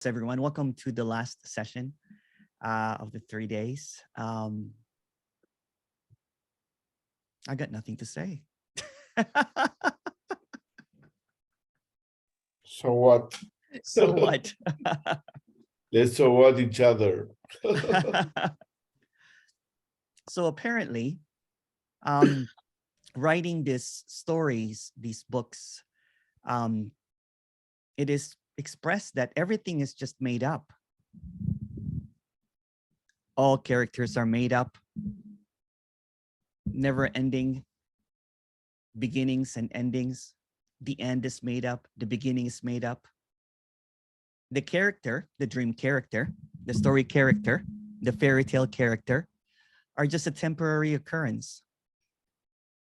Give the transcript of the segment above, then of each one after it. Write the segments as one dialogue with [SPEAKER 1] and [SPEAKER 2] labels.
[SPEAKER 1] Everyone. Welcome to the last session of the 3 days. I got nothing to say.
[SPEAKER 2] So what?
[SPEAKER 1] So what?
[SPEAKER 2] Let's so what each other.
[SPEAKER 1] So apparently, writing these stories, these books, it is expressed that everything is just made up. All characters are made up, never-ending beginnings and endings. The end is made up, the beginning is made up. The character, the dream character, the story character, the fairy tale character are just a temporary occurrence.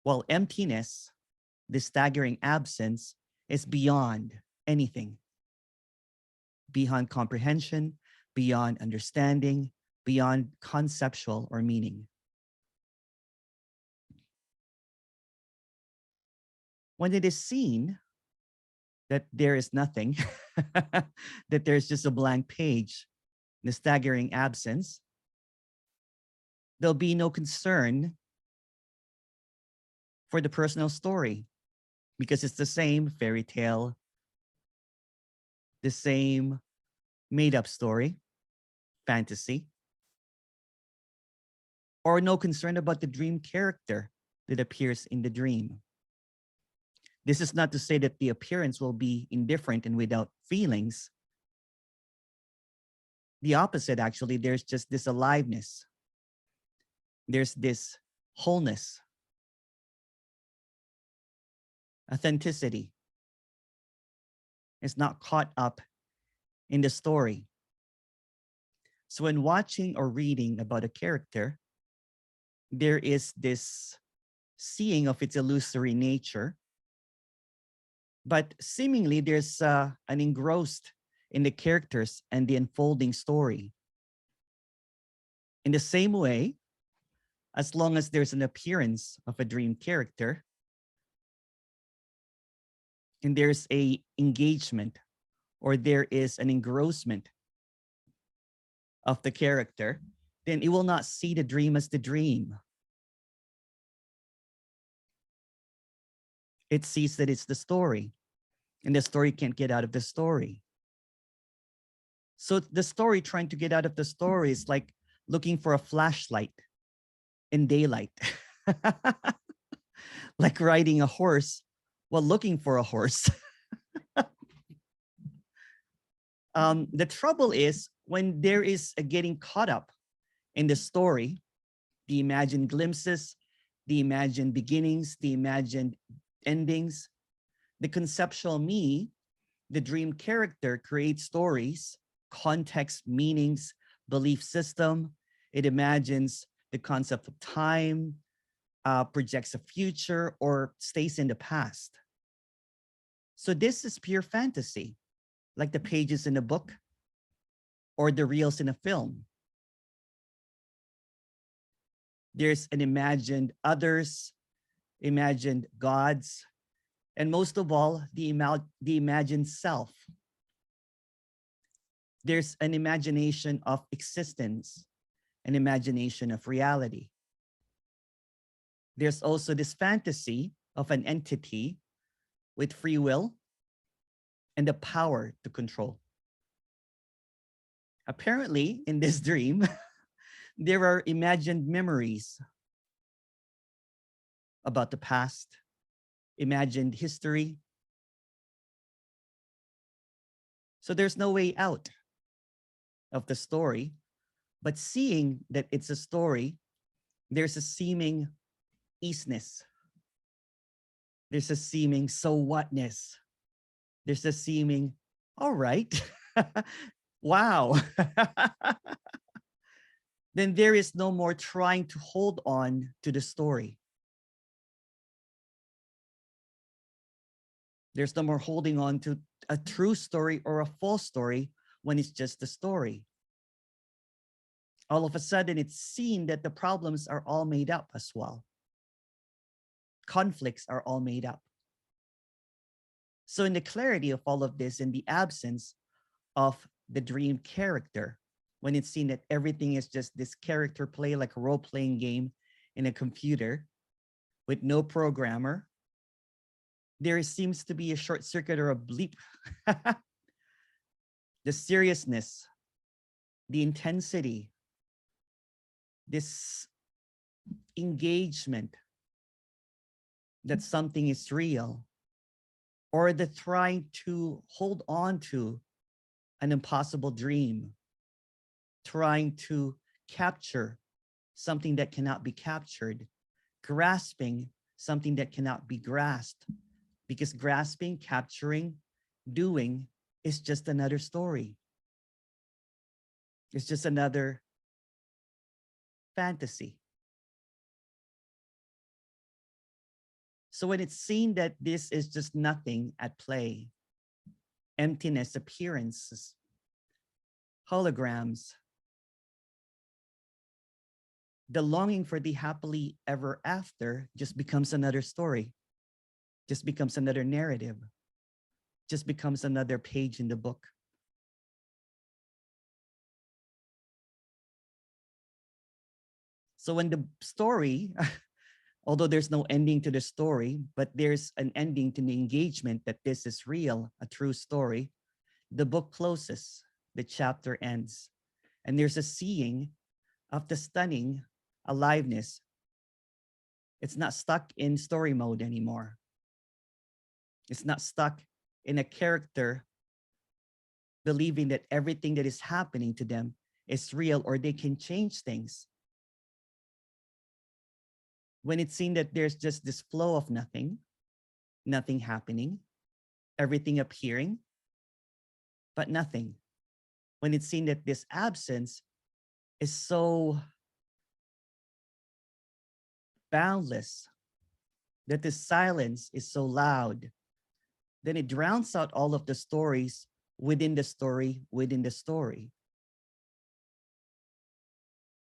[SPEAKER 1] While emptiness, the staggering absence, is beyond anything, beyond comprehension, beyond understanding, beyond conceptual or meaning. When it is seen that there is nothing, that there's just a blank page, the staggering absence, there'll be no concern for the personal story because it's the same fairy tale, the same made-up story, fantasy, or no concern about the dream character that appears in the dream. This is not to say that the appearance will be indifferent and without feelings. The opposite, actually, there's just this aliveness. There's this wholeness, authenticity. It's not caught up in the story. So when watching or reading about a character, there is this seeing of its illusory nature, but seemingly there's an engrossed in the characters and the unfolding story. In the same way, as long as there's an appearance of a dream character, and there's a engagement or there is an engrossment of the character, then it will not see the dream as the dream. It sees that it's the story, and the story can't get out of the story. So the story trying to get out of the story is like looking for a flashlight in daylight. Like riding a horse while looking for a horse. The trouble is when there is a getting caught up in the story, the imagined glimpses, the imagined beginnings, the imagined endings, the conceptual me, the dream character creates stories, context, meanings, belief system. It imagines the concept of time, projects a future, or stays in the past. So this is pure fantasy, like the pages in a book or the reels in a film. There's an imagined others, imagined gods, and most of all, the imagined self. There's an imagination of existence, an imagination of reality. There's also this fantasy of an entity with free will and the power to control. Apparently, in this dream, there are imagined memories about the past, imagined history. So there's no way out of the story, but seeing that it's a story, there's a seeming easiness. There's a seeming so whatness. There's a seeming, all right, wow. Then there is no more trying to hold on to the story. There's no more holding on to a true story or a false story when it's just a story. All of a sudden, it's seen that the problems are all made up as well. Conflicts are all made up. So in the clarity of all of this, in the absence of the dream character, when it's seen that everything is just this character play, like a role-playing game in a computer with no programmer, there seems to be a short circuit or a bleep. The seriousness, the intensity, this engagement that something is real, or the trying to hold on to an impossible dream, trying to capture something that cannot be captured, grasping something that cannot be grasped, because grasping, capturing, doing is just another story. It's just another fantasy. So when it's seen that this is just nothing at play, emptiness, appearances, holograms, the longing for the happily ever after just becomes another story, just becomes another narrative, just becomes another page in the book. So when the story, although there's no ending to the story, but there's an ending to the engagement that this is real, a true story, the book closes, the chapter ends, and there's a seeing of the stunning aliveness. It's not stuck in story mode anymore. It's not stuck in a character believing that everything that is happening to them is real or they can change things. When it's seen that there's just this flow of nothing, nothing happening, everything appearing, but nothing. When it's seen that this absence is so boundless, that the silence is so loud, then it drowns out all of the stories within the story, within the story.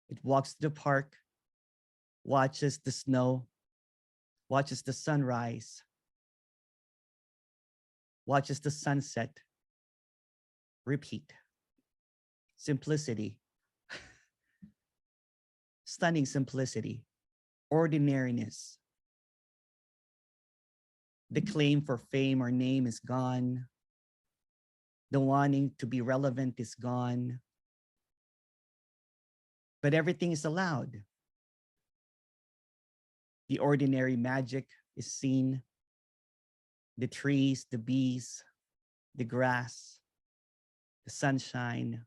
[SPEAKER 1] It walks to the park, watches the snow, watches the sunrise, watches the sunset, repeat. Simplicity, stunning simplicity, ordinariness. The claim for fame or name is gone. The wanting to be relevant is gone. But everything is allowed. The ordinary magic is seen. The trees, the bees, the grass, the sunshine,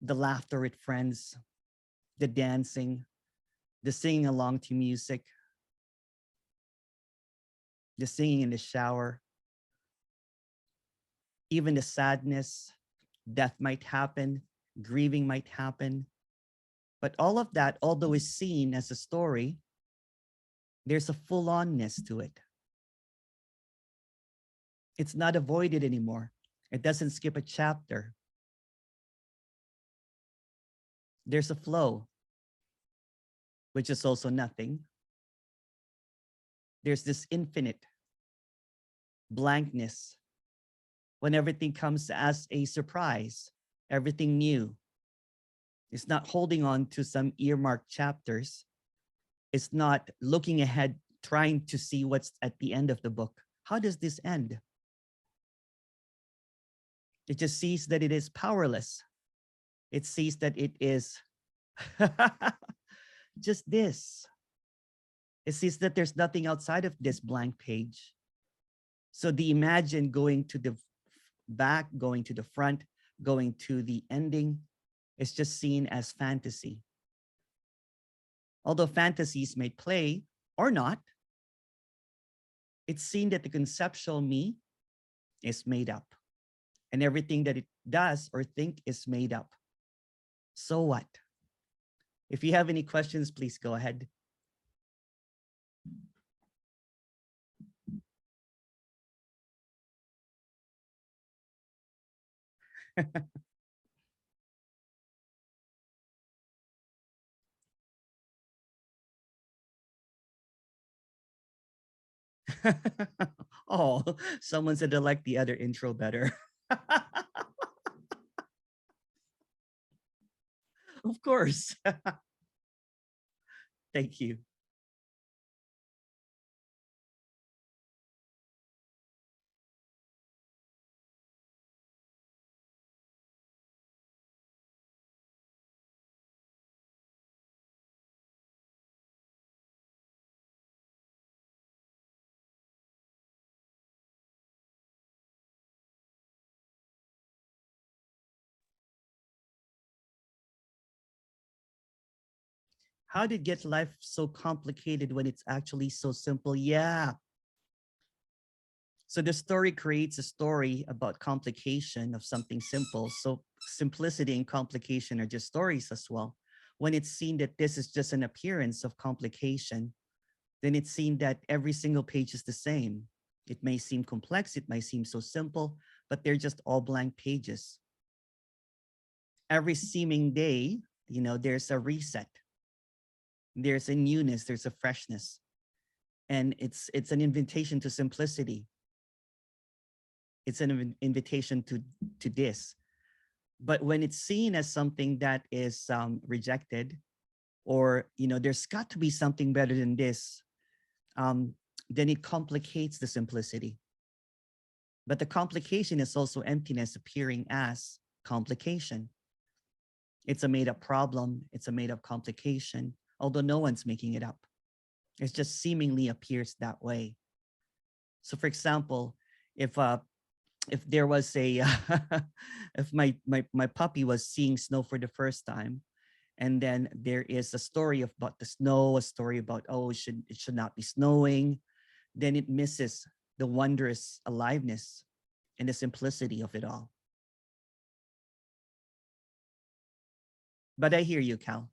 [SPEAKER 1] the laughter with friends, the dancing, the singing along to music, the singing in the shower, even the sadness, death might happen, grieving might happen. But all of that, although is seen as a story, there's a full-onness to it. It's not avoided anymore. It doesn't skip a chapter. There's a flow, which is also nothing. There's this infinite blankness when everything comes as a surprise, everything new. It's not holding on to some earmarked chapters. It's not looking ahead, trying to see what's at the end of the book. How does this end? It just sees that it is powerless. It sees that it is just this. It sees that there's nothing outside of this blank page. So the imagine going to the back, going to the front, going to the ending is just seen as fantasy. Although fantasies may play or not, it's seen that the conceptual me is made up. And everything that it does or think is made up. So what? If you have any questions, please go ahead. Oh, someone said they like the other intro better. Of course. Thank you. How did get life so complicated when it's actually so simple? Yeah. So the story creates a story about complication of something simple. So simplicity and complication are just stories as well. When it's seen that this is just an appearance of complication, then it's seen that every single page is the same. It may seem complex, it might seem so simple, but they're just all blank pages. Every seeming day, there's a reset. There's a newness, there's a freshness. And it's an invitation to simplicity. It's an invitation to this. But when it's seen as something that is rejected, or there's got to be something better than this, then it complicates the simplicity. But the complication is also emptiness appearing as complication. It's a made-up problem. It's a made-up complication, although no one's making it up. It just seemingly appears that way. So, for example, if there was a if my puppy was seeing snow for the first time, and then there is a story about the snow, a story about, oh, it should not be snowing, then it misses the wondrous aliveness and the simplicity of it all. But I hear you, Cal.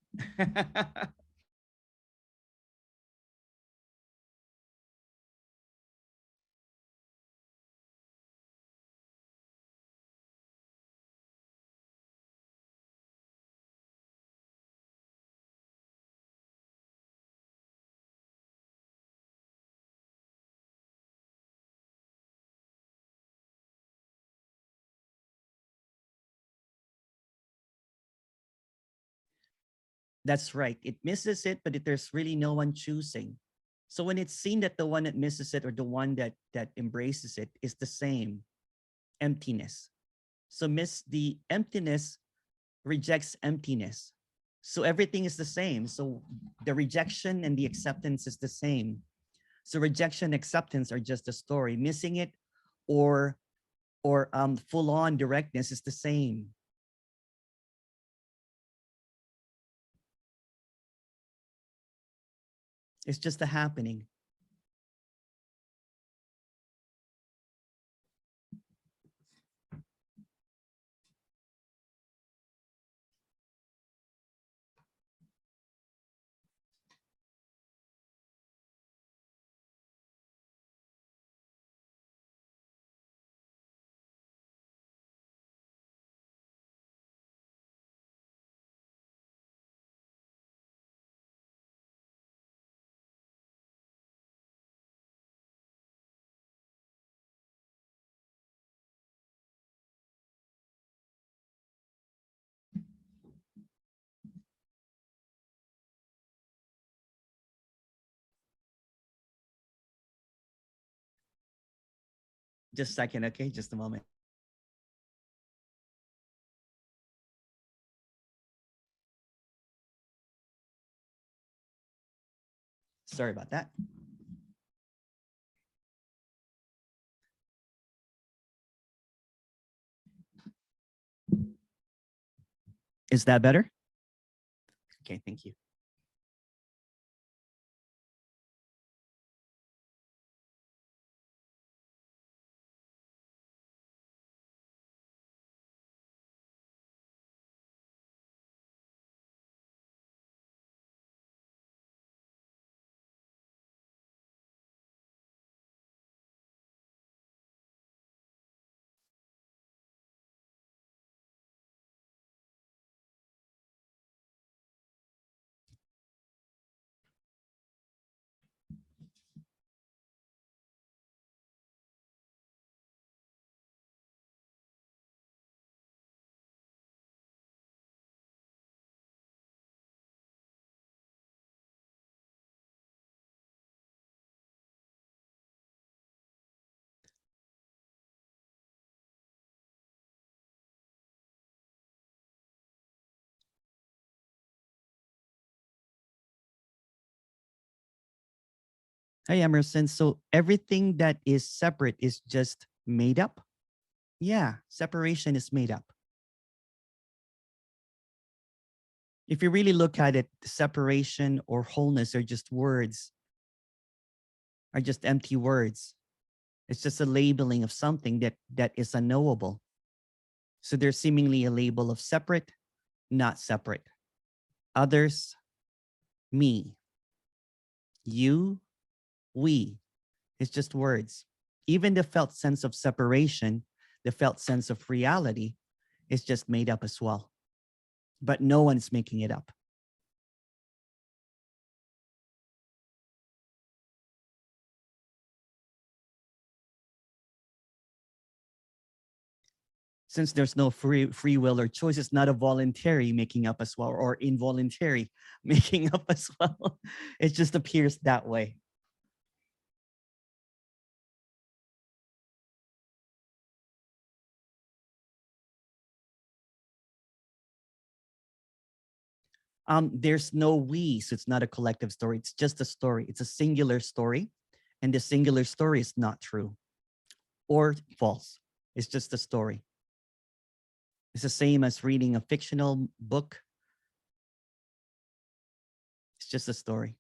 [SPEAKER 1] That's right. It misses it, but there's really no one choosing. So when it's seen that the one that misses it or the one that embraces it is the same, emptiness. So the emptiness rejects emptiness. So everything is the same. So the rejection and the acceptance is the same. So rejection, acceptance are just a story. Missing it or full-on directness is the same. It's just a happening. Just a second, okay? Just a moment. Sorry about that. Is that better? Okay, thank you. Hi, Emerson. So everything that is separate is just made up? Yeah, separation is made up. If you really look at it, separation or wholeness are just words, are just empty words. It's just a labeling of something that is unknowable. So there's seemingly a label of separate, not separate. Others, me. You, we. It's just words. Even the felt sense of separation, the felt sense of reality is just made up as well. But no one's making it up. Since there's no free will or choice, it's not a voluntary making up as well or involuntary making up as well. It just appears that way. There's no we, so it's not a collective story. It's just a story. It's a singular story, and the singular story is not true or false. It's just a story. It's the same as reading a fictional book. It's just a story.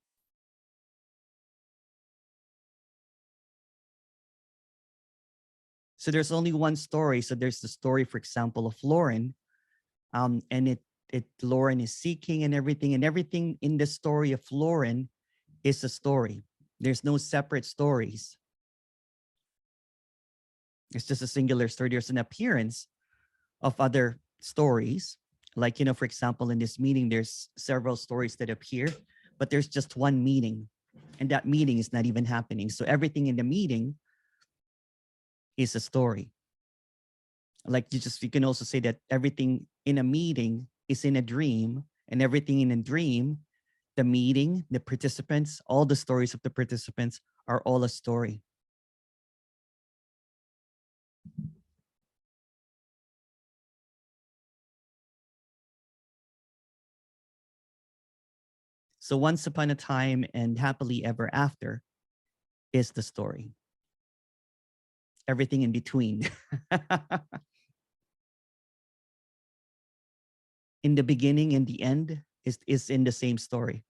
[SPEAKER 1] So there's only one story. So there's the story, for example, of Lauren, and Lauren is seeking and everything in the story of Lauren is a story. There's no separate stories. It's just a singular story. There's an appearance of other stories. Like, for example, in this meeting, there's several stories that appear, but there's just one meeting, and that meeting is not even happening. So everything in the meeting is a story. Like you can also say that everything in a meeting is in a dream, and everything in a dream, the meeting, the participants, all the stories of the participants are all a story. So once upon a time and happily ever after is the story. Everything in between. In the beginning and the end is in the same story.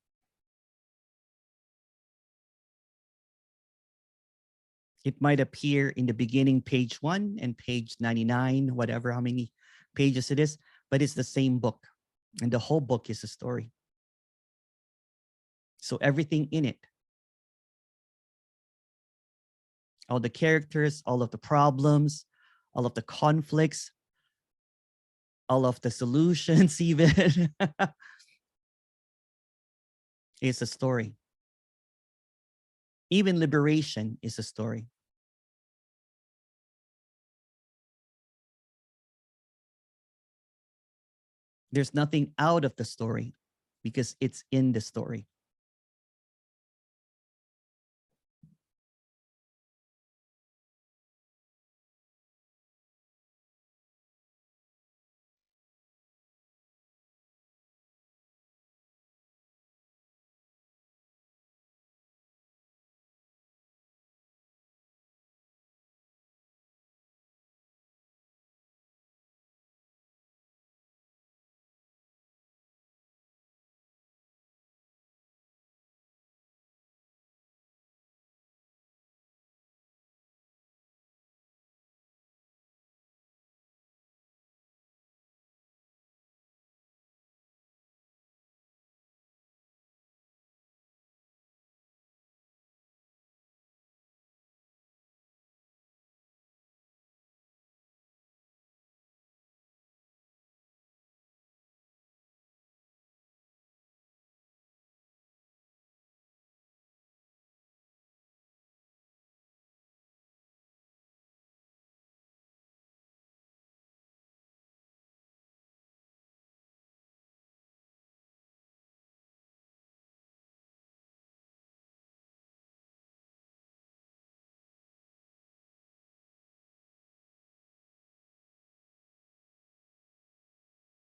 [SPEAKER 1] It might appear in the beginning, page 1 and page 99, whatever, how many pages it is, but it's the same book. And the whole book is a story. So everything in it, all the characters, all of the problems, all of the conflicts, all of the solutions even, is a story. Even liberation is a story. There's nothing out of the story because it's in the story.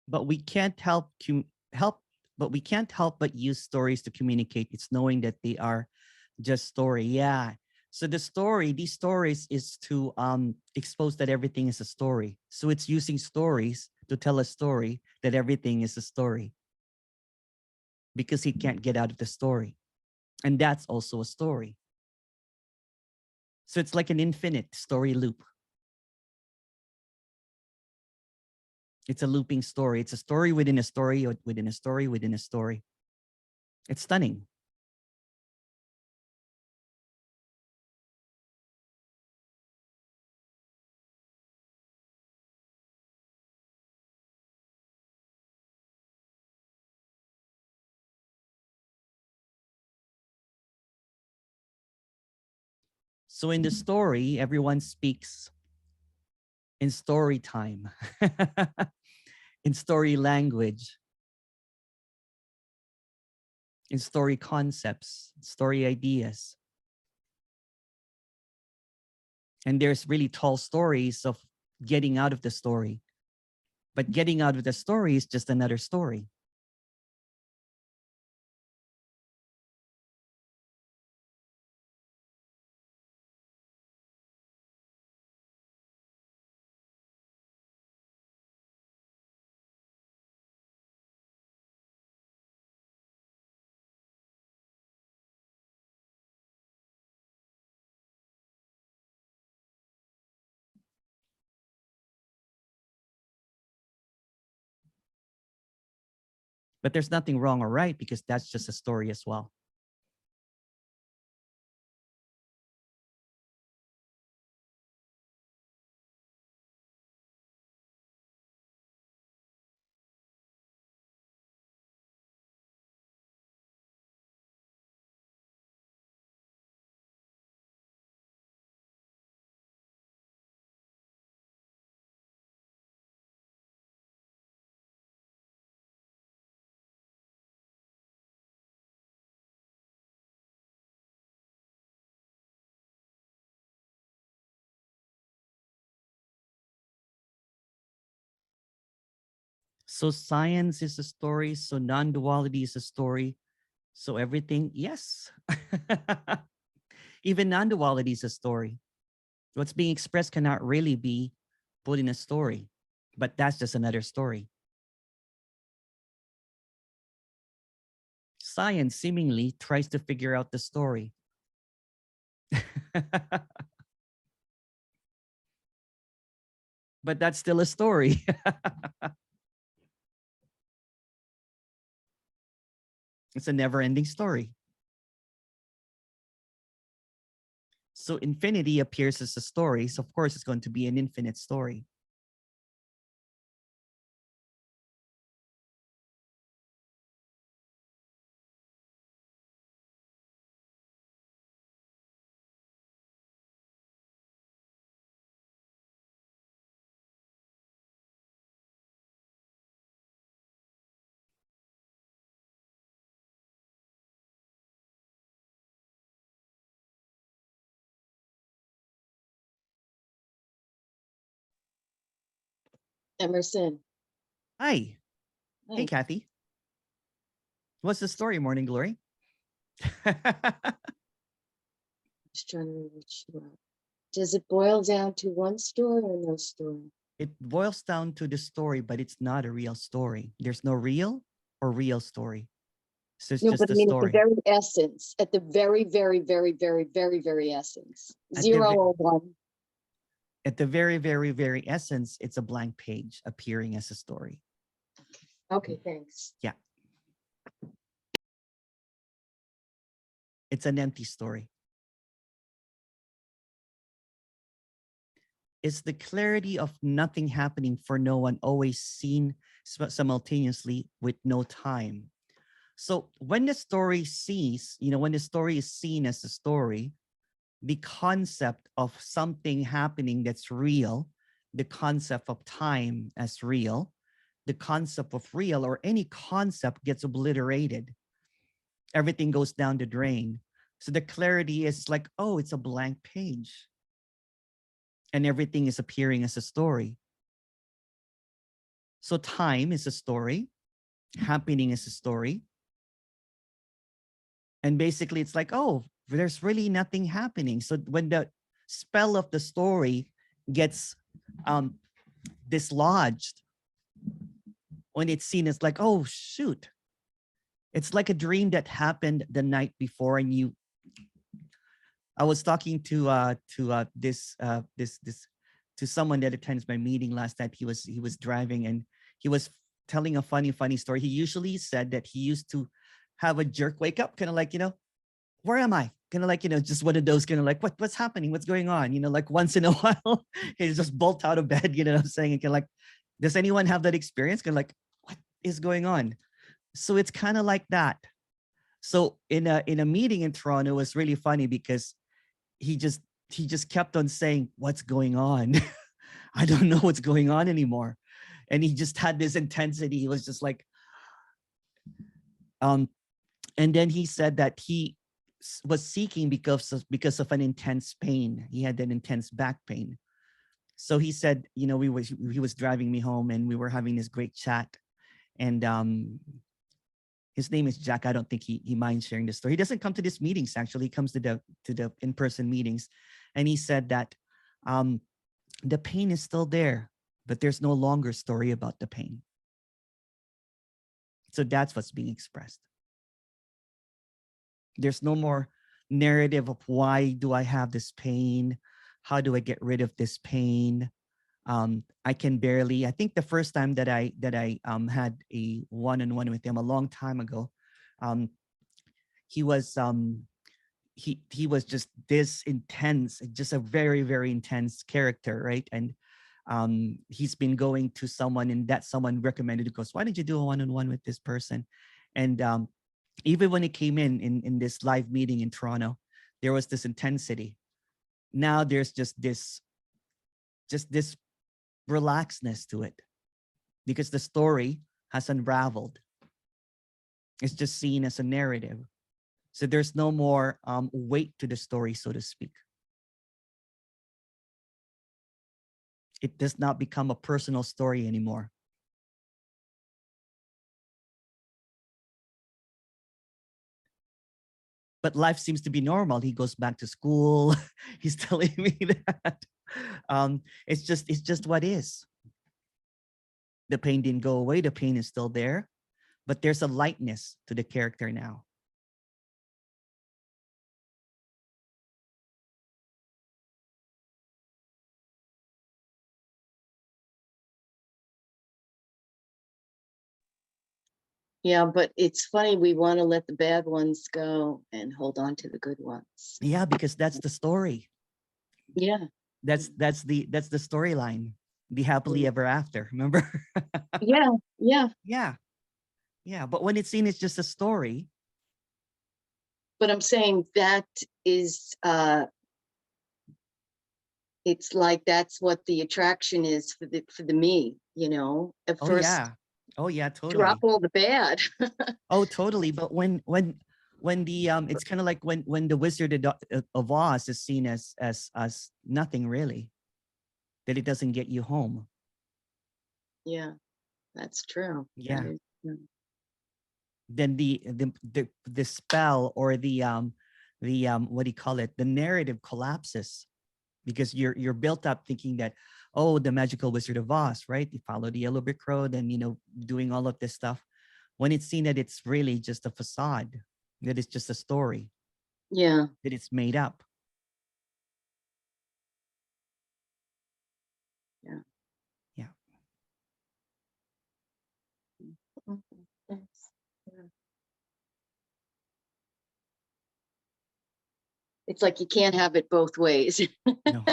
[SPEAKER 1] But we can't help, but we can't help but use stories to communicate. It's knowing that they are Just story, yeah. So the story, these stories is to expose that everything is a story. So it's using stories to tell a story that everything is a story, because he can't get out of the story. And that's also a story. So it's like an infinite story loop. It's a looping story. It's a story within a story, or within a story within a story. It's stunning. So in the story, everyone speaks in story time, in story language, in story concepts, story ideas. And there's really tall stories of getting out of the story. But getting out of the story is just another story. But there's nothing wrong or right, because that's just a story as well. So science is a story. So non-duality is a story. So everything, yes. Even non-duality is a story. What's being expressed cannot really be put in a story, but that's just another story. Science seemingly tries to figure out the story. But that's still a story. It's a never-ending story. So infinity appears as a story. So of course, it's going to be an infinite story.
[SPEAKER 3] Emerson.
[SPEAKER 1] Hi. Hey,
[SPEAKER 3] Hi.
[SPEAKER 1] Kathy. What's the story, Morning Glory?
[SPEAKER 3] Just trying to reach you out. Does it boil down to one story or no story?
[SPEAKER 1] It boils down to the story, but it's not a real story. There's no real or real story. So it's
[SPEAKER 3] No, but
[SPEAKER 1] just
[SPEAKER 3] I
[SPEAKER 1] a
[SPEAKER 3] mean at the
[SPEAKER 1] story.
[SPEAKER 3] very essence, at the very, very, very, very, very, very essence.
[SPEAKER 1] At the,
[SPEAKER 3] 0 or 1.
[SPEAKER 1] at the very, very, very essence, it's a blank page appearing as a story.
[SPEAKER 3] Okay, thanks.
[SPEAKER 1] Yeah. It's an empty story. It's the clarity of nothing happening for no one, always seen simultaneously with no time. So when the story sees, when the story is seen as a story, the concept of something happening that's real, the concept of time as real, the concept of real or any concept gets obliterated. Everything goes down the drain. So the clarity is like, oh, it's a blank page. And everything is appearing as a story. So time is a story. Happening is a story. And basically it's like, oh, there's really nothing happening. So when the spell of the story gets dislodged, when it's seen as like, oh shoot, it's like a dream that happened the night before. And I was talking to someone that attends my meeting last night. He was driving, and he was telling a funny story. He usually said that he used to have a jerk wake up, kind of like, where am I? Kind of like, just one of those kind of like, what's happening? What's going on? Like once in a while, he just bolt out of bed, what I'm saying? And kind of like, does anyone have that experience? Kind of like, what is going on? So it's kind of like that. So in a meeting in Toronto, it was really funny because he just kept on saying, what's going on? I don't know what's going on anymore. And he just had this intensity. He was just like, and then he said that he was seeking because of an intense pain. He had an intense back pain. So he said, he was driving me home, and we were having this great chat. And his name is Jack. I don't think he minds sharing this story. He doesn't come to these meetings, actually. He comes to the in-person meetings. And he said that the pain is still there, but there's no longer story about the pain. So that's what's being expressed. There's no more narrative of why do I have this pain? How do I get rid of this pain? I can barely. I think the first time that I had a one-on-one with him a long time ago, he was just this intense, just a very, very intense character, right? And he's been going to someone, and that someone recommended it, goes, why did you do a one-on-one with this person? And even when it came in this live meeting in Toronto, there was this intensity. Now there's just this relaxedness to it, because the story has unraveled. It's just seen as a narrative. So there's no more weight to the story, so to speak. It does not become a personal story anymore. But life seems to be normal. He goes back to school. He's telling me that. It's just what is. The pain didn't go away. The pain is still there, but there's a lightness to the character now.
[SPEAKER 3] Yeah, but it's funny, we want to let the bad ones go and hold on to the good ones.
[SPEAKER 1] Yeah, because that's the story.
[SPEAKER 3] Yeah.
[SPEAKER 1] That's the storyline. The happily ever after. Remember?
[SPEAKER 3] Yeah. Yeah.
[SPEAKER 1] Yeah. Yeah. But when it's seen as just a story.
[SPEAKER 3] But I'm saying that is it's like that's what the attraction is for the me, At first,
[SPEAKER 1] Yeah. Oh yeah, totally.
[SPEAKER 3] drop all the bad.
[SPEAKER 1] Oh, totally. But when the it's kind of like when the Wizard of Oz is seen as nothing really, that it doesn't get you home.
[SPEAKER 3] Yeah, that's true.
[SPEAKER 1] Yeah.
[SPEAKER 3] That is true.
[SPEAKER 1] Then the spell, or the what do you call it? The narrative collapses, because you're built up thinking that, oh, the magical Wizard of Oz, right? You follow the yellow brick road and, doing all of this stuff. When it's seen that it's really just a facade, that it's just a story.
[SPEAKER 3] Yeah.
[SPEAKER 1] That it's made up.
[SPEAKER 3] Yeah.
[SPEAKER 1] Yeah.
[SPEAKER 3] It's like you can't have it both ways.
[SPEAKER 1] No.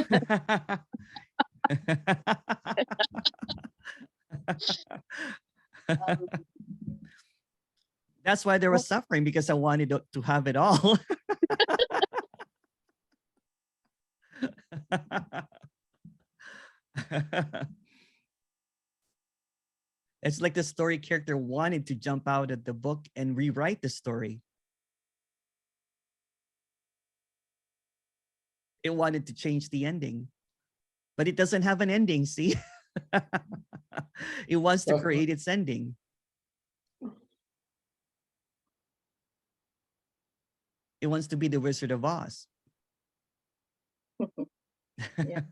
[SPEAKER 1] That's why there was suffering, because I wanted to have it all. It's like the story character wanted to jump out of the book and rewrite the story. It wanted to change the ending, but it doesn't have an ending, see? It wants to create its ending. It It wants to be the Wizard of Oz.
[SPEAKER 3] Yeah.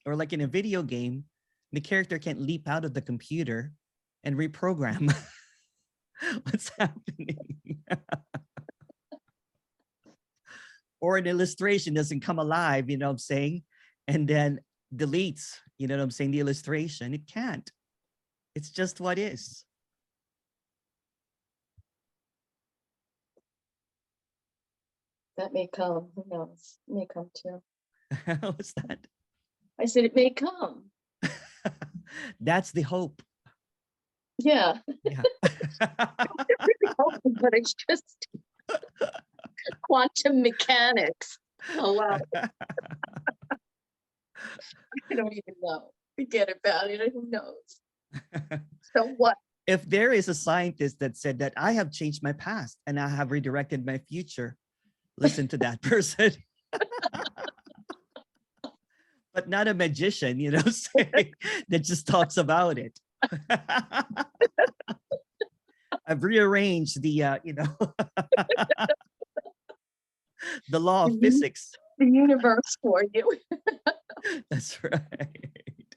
[SPEAKER 1] Or like in a video game, the character can't leap out of the computer and reprogram. What's happening? Or an illustration doesn't come alive, you know what I'm saying? And then deletes, you know what I'm saying, the illustration. It can't. It's just what is.
[SPEAKER 3] That may come. Who knows? It may come too.
[SPEAKER 1] What's that?
[SPEAKER 3] I said it may come.
[SPEAKER 1] That's the hope.
[SPEAKER 3] Yeah.
[SPEAKER 1] Yeah.
[SPEAKER 3] Really hoping, but it's just quantum mechanics. Oh wow. I don't even know. Forget about it. Who knows? So what?
[SPEAKER 1] If there is a scientist that said that I have changed my past and I have redirected my future, listen to that person. But not a magician, you know, say, that just talks about it. I've rearranged the, you know, the law of physics.
[SPEAKER 3] The universe for you.
[SPEAKER 1] That's right.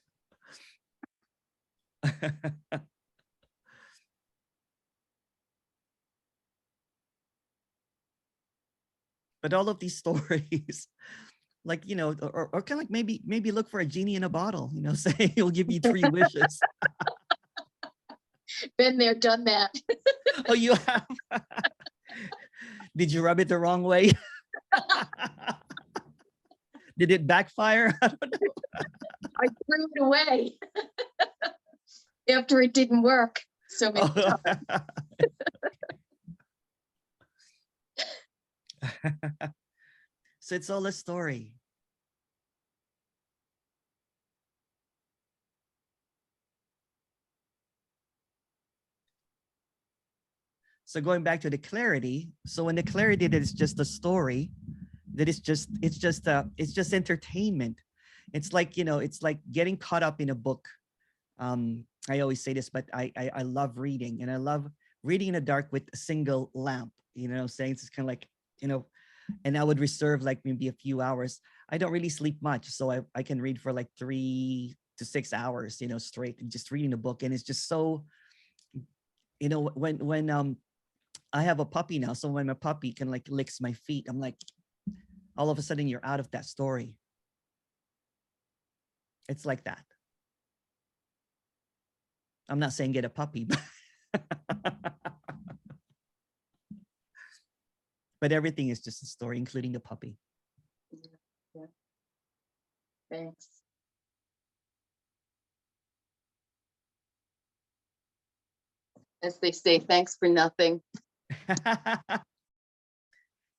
[SPEAKER 1] But all of these stories, like, you know, or kind of like maybe look for a genie in a bottle, you know, say he'll give you 3 wishes.
[SPEAKER 3] Been there, done that.
[SPEAKER 1] Oh, you have? Did you rub it the wrong way? Did it backfire? I don't know.
[SPEAKER 3] I threw it away after it didn't work so many times.
[SPEAKER 1] So it's all a story. So going back to the clarity, so when the clarity that is just a story, that is just it's just entertainment. It's like, you know, it's like getting caught up in a book. I always say this, but I love reading, and I love reading in the dark with a single lamp. You know what I'm saying? It's kind of like, you know, and I would reserve like maybe a few hours. I don't really sleep much, so I can read for like 3 to 6 hours, you know, straight, and just reading a book. And it's just so, you know, when I have a puppy now, so when my puppy can like licks my feet, I'm like, all of a sudden you're out of that story. It's like that. I'm not saying get a puppy, but everything is just a story, including the puppy.
[SPEAKER 3] Yeah. Thanks. As they say, thanks for nothing.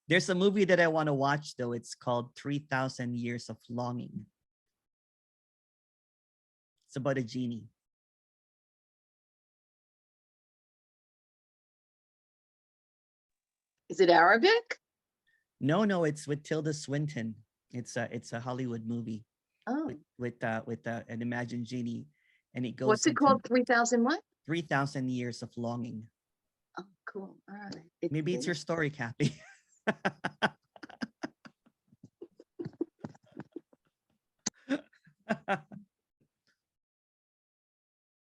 [SPEAKER 1] There's a movie that I want to watch, though. It's called 3,000 Years of Longing. It's about a genie.
[SPEAKER 3] Is it Arabic?
[SPEAKER 1] No, it's with Tilda Swinton. It's a Hollywood movie.
[SPEAKER 3] Oh.
[SPEAKER 1] With an imagined genie, and it goes.
[SPEAKER 3] What's it called? 3,000 what?
[SPEAKER 1] 3,000 Years of Longing.
[SPEAKER 3] Oh, cool. All right.
[SPEAKER 1] Maybe it's your story, Kathy.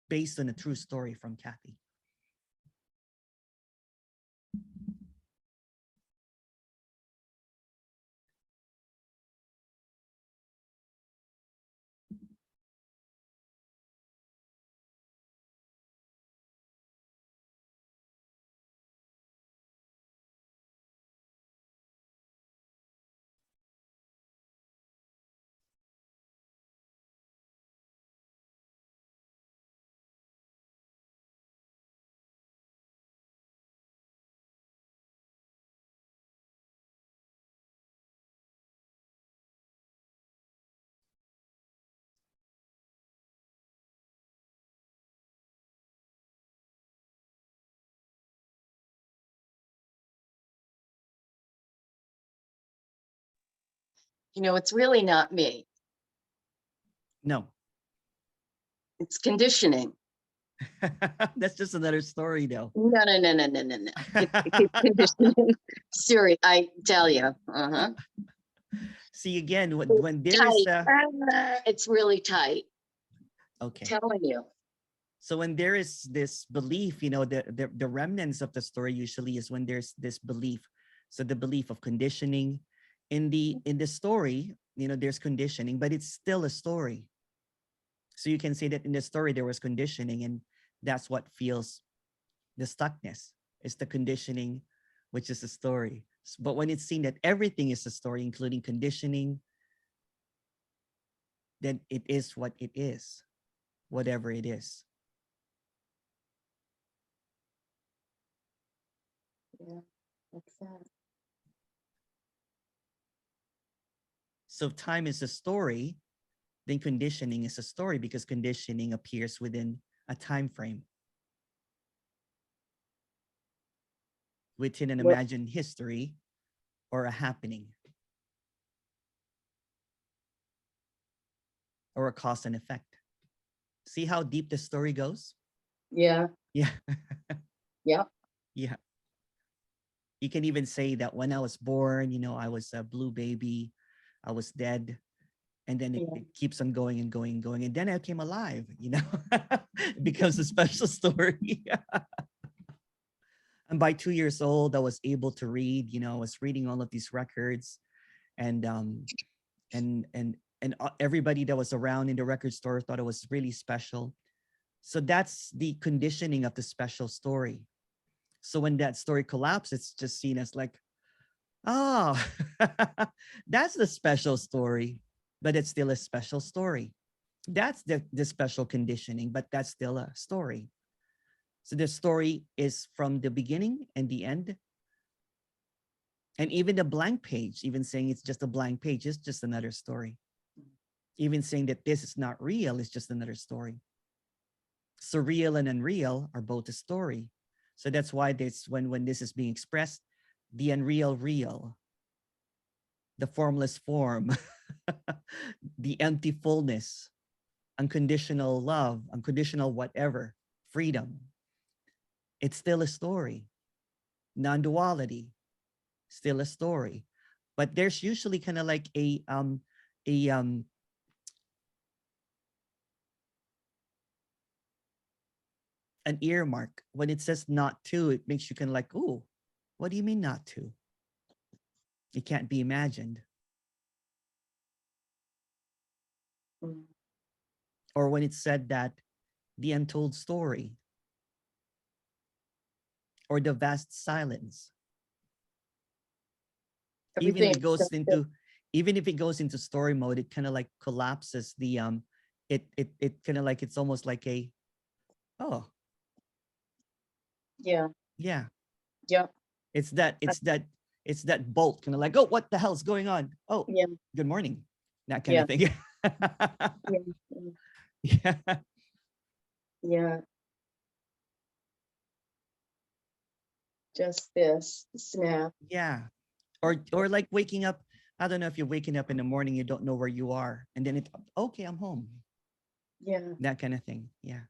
[SPEAKER 1] Based on a true story from Kathy.
[SPEAKER 3] You know, it's really not me.
[SPEAKER 1] No.
[SPEAKER 3] It's conditioning.
[SPEAKER 1] That's just another story though.
[SPEAKER 3] No. It's conditioning. Siri, I tell you.
[SPEAKER 1] See, again, when there is
[SPEAKER 3] Tight. It's really tight.
[SPEAKER 1] okay.
[SPEAKER 3] Telling you.
[SPEAKER 1] So when there is this belief, you know, the remnants of the story usually is when there's this belief. So the belief of conditioning in the story, you know, there's conditioning, but it's still a story. So you can say that in the story there was conditioning, and that's what feels the stuckness. It's the conditioning, which is the story. But when it's seen that everything is a story, including conditioning, then it is what it is, whatever it is.
[SPEAKER 3] Yeah, that's that.
[SPEAKER 1] So if time is a story, then conditioning is a story, because conditioning appears within a time frame, within an
[SPEAKER 3] What?
[SPEAKER 1] imagined history or a happening, or a cause and effect. See how deep the story goes?
[SPEAKER 3] Yeah.
[SPEAKER 1] Yeah.
[SPEAKER 3] Yeah.
[SPEAKER 1] Yeah. You can even say that when I was born, you know, I was a blue baby, I was dead, and then it keeps on going and going and going, and then I came alive, you know. It becomes a special story. And by 2 years old, I was able to read, you know, I was reading all of these records, and everybody that was around in the record store thought it was really special. So that's the conditioning of the special story. So when that story collapses, it's just seen as like, oh, that's the special story, but it's still a special story. That's the special conditioning, but that's still a story. So the story is from the beginning and the end. And even the blank page, even saying it's just a blank page, is just another story. Even saying that this is not real is just another story. So real and unreal are both a story. So that's why this, when this is being expressed, the unreal real, the formless form, the empty fullness, unconditional love, unconditional whatever, freedom, it's still a story. Non-duality, still a story. But there's usually kind of like an earmark. When it says not to, it makes you kind of like, oh, what do you mean not to? It can't be imagined. Or when it's said that the untold story, or the vast silence. Even if it goes into story mode, it kind of like collapses the it kind of like, it's almost like a, oh
[SPEAKER 3] yeah,
[SPEAKER 1] it's that bolt, kind of like, oh, what the hell's going on? Oh,
[SPEAKER 3] yeah,
[SPEAKER 1] good morning, that kind of thing.
[SPEAKER 3] Yeah. Just this snap.
[SPEAKER 1] Yeah. Or like waking up, I don't know if you're waking up in the morning, you don't know where you are, and then okay, I'm home.
[SPEAKER 3] Yeah.
[SPEAKER 1] That kind of thing. Yeah.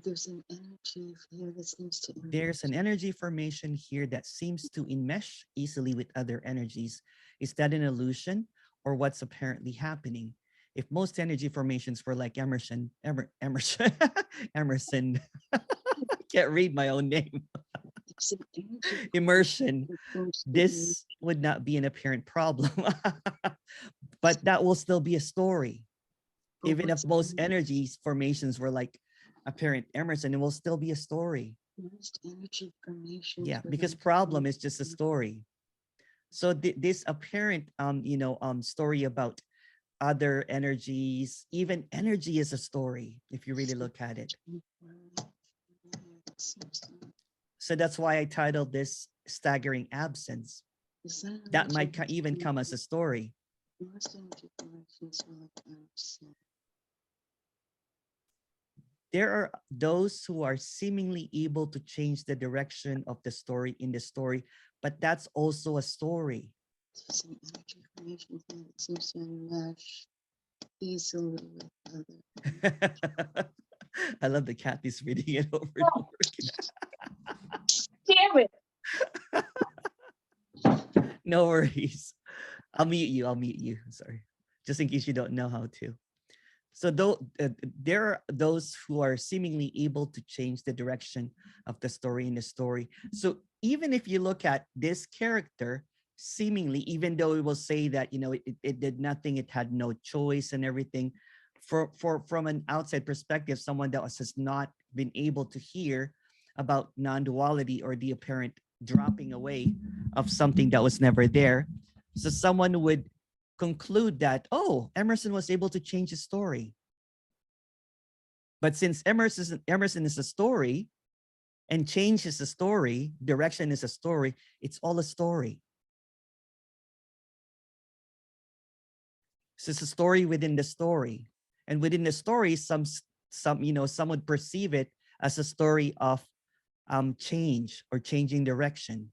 [SPEAKER 3] There's an energy here that seems to
[SPEAKER 1] There's an energy formation here that seems to enmesh easily with other energies. Is that an illusion, or what's apparently happening? If most energy formations were like Emerson, Emerson, can't read my own name. Immersion, this would not be an apparent problem. But that will still be a story. Even if most energy formations were like apparent Emerson, it will still be a story.
[SPEAKER 3] Most energy formations.
[SPEAKER 1] Yeah, because problem is just a story. So this apparent story about other energies, even energy is a story if you really look at it. So that's why I titled this Staggering Absence. That might even come as a story. There are those who are seemingly able to change the direction of the story in the story, but that's also a story.
[SPEAKER 3] Some energy information thing that seems to enmesh easily with other.
[SPEAKER 1] I love the Kathy's reading it over and over
[SPEAKER 3] Damn it!
[SPEAKER 1] again. No worries. I'll mute you. I'll mute you. Sorry. Just in case you don't know how to. So though there are those who are seemingly able to change the direction of the story in the story. So even if you look at this character, seemingly, even though it will say that, you know, it did nothing, it had no choice and everything, from an outside perspective, someone that has not been able to hear about non-duality or the apparent dropping away of something that was never there. So someone would conclude that, oh, Emerson was able to change his story. But since Emerson is a story, and change is a story, direction is a story, it's all a story. So it's a story within the story. And within the story, some would perceive it as a story of change or changing direction.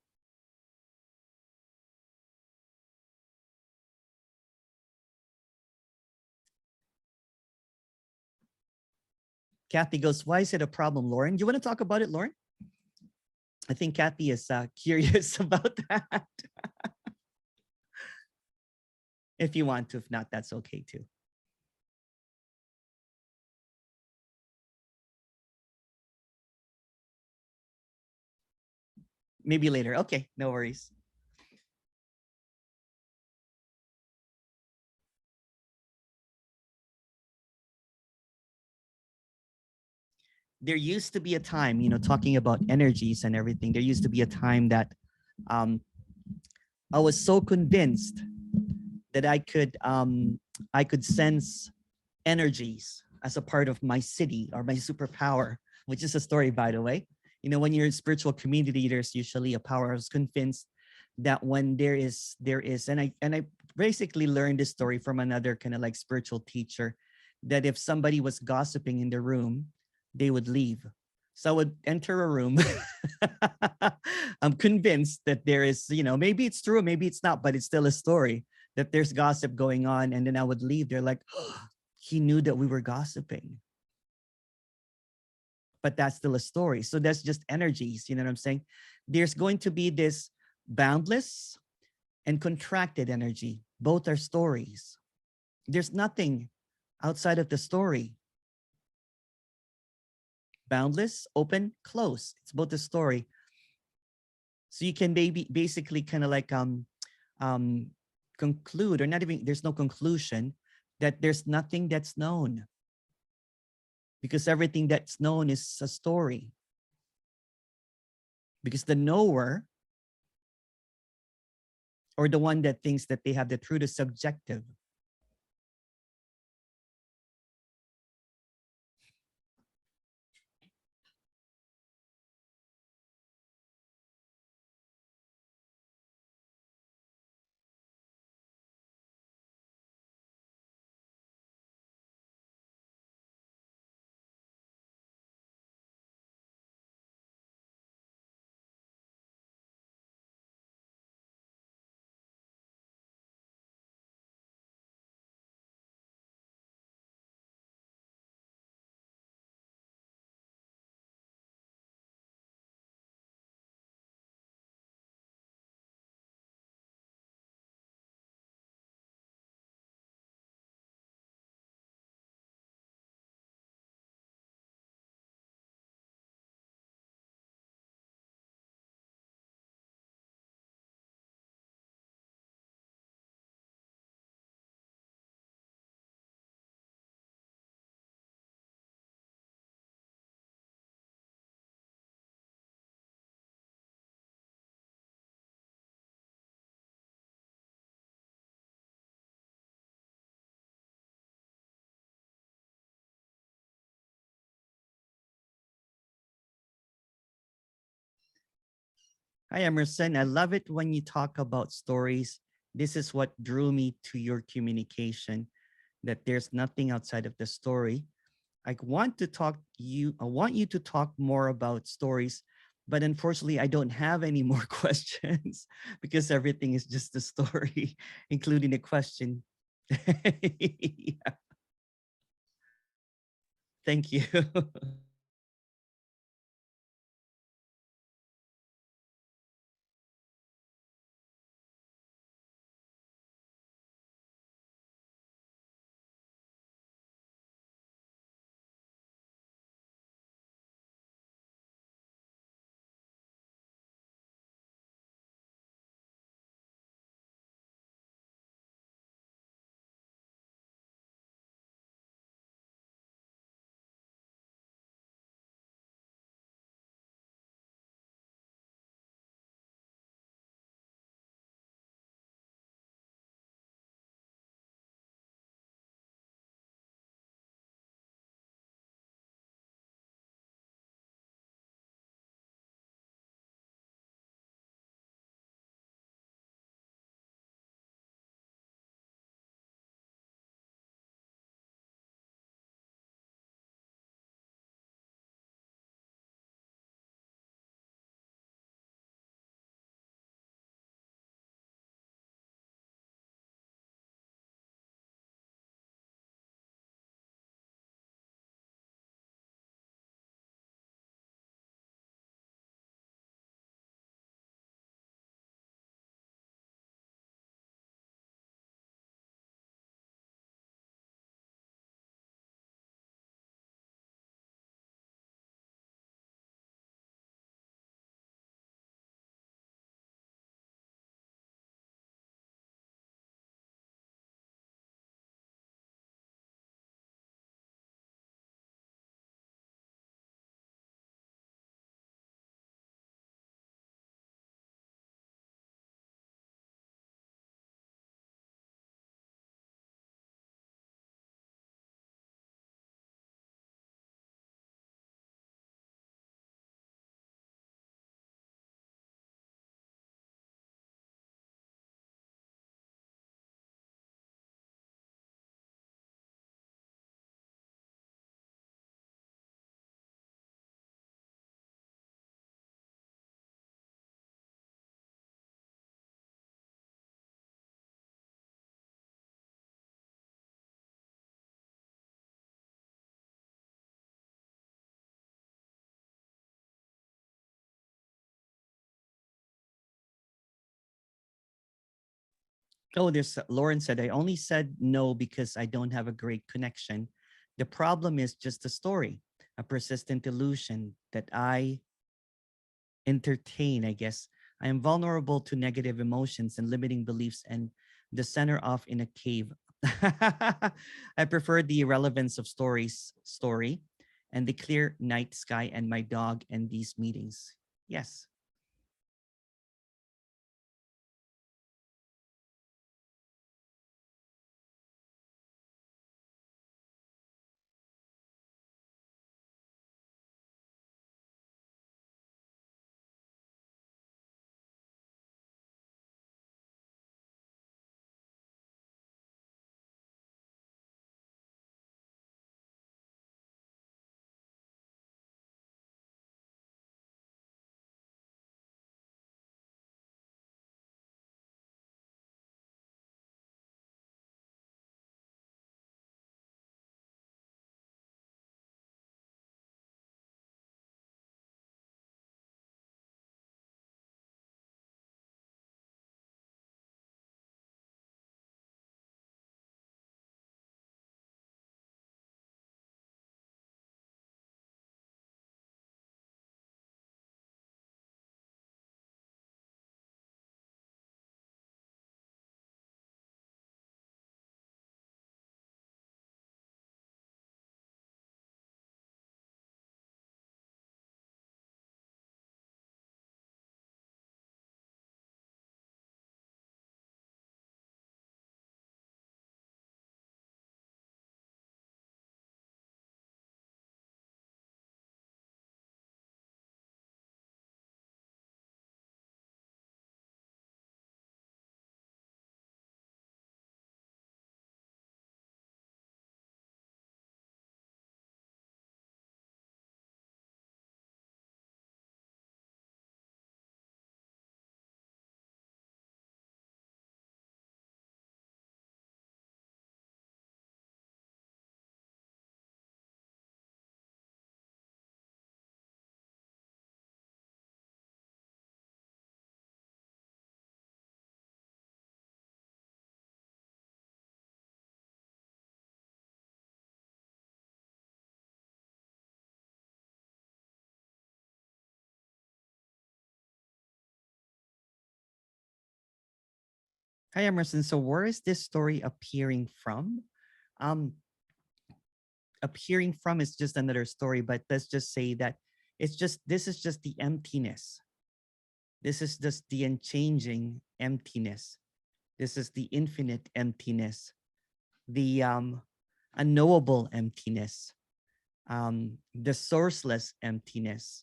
[SPEAKER 1] Kathy goes, why is it a problem, Lauren? You want to talk about it, Lauren? I think Kathy is curious about that. If you want to, if not, that's okay too. Maybe later. Okay, no worries. There used to be a time, you know, talking about energies and everything, there used to be a time that I was so convinced that I could sense energies as a part of my city or my superpower, which is a story, by the way. You know, when you're in spiritual community, there's usually a power. I was convinced that when there is, and I basically learned this story from another kind of like spiritual teacher, that if somebody was gossiping in the room, they would leave. So I would enter a room. I'm convinced that there is, you know, maybe it's true, maybe it's not, but it's still a story that there's gossip going on. And then I would leave. They're like, oh, he knew that we were gossiping. But that's still a story. So that's just energies. You know what I'm saying? There's going to be this boundless and contracted energy. Both are stories. There's nothing outside of the story. Boundless, open, close. It's both a story. So you can basically kind of like conclude, or not even, there's no conclusion, that there's nothing that's known, because everything that's known is a story. Because the knower, or the one that thinks that they have the truth, is subjective. Hi, Emerson. I love it when you talk about stories. This is what drew me to your communication, that there's nothing outside of the story. I want you to talk more about stories, But unfortunately, I don't have any more questions because everything is just a story, including the question. Yeah, thank you. Oh, there's Lauren said, I only said no because I don't have a great connection. The problem is just the story, a persistent illusion that I entertain, I guess. I am vulnerable to negative emotions and limiting beliefs and the center off in a cave. I prefer the irrelevance of story and the clear night sky and my dog and these meetings. Yes. Hi, Emerson. So where is this story appearing from? Um, Appearing from is just another story, but let's just say that this is just the emptiness. This is just the unchanging emptiness. This is the infinite emptiness, the unknowable emptiness, the sourceless emptiness.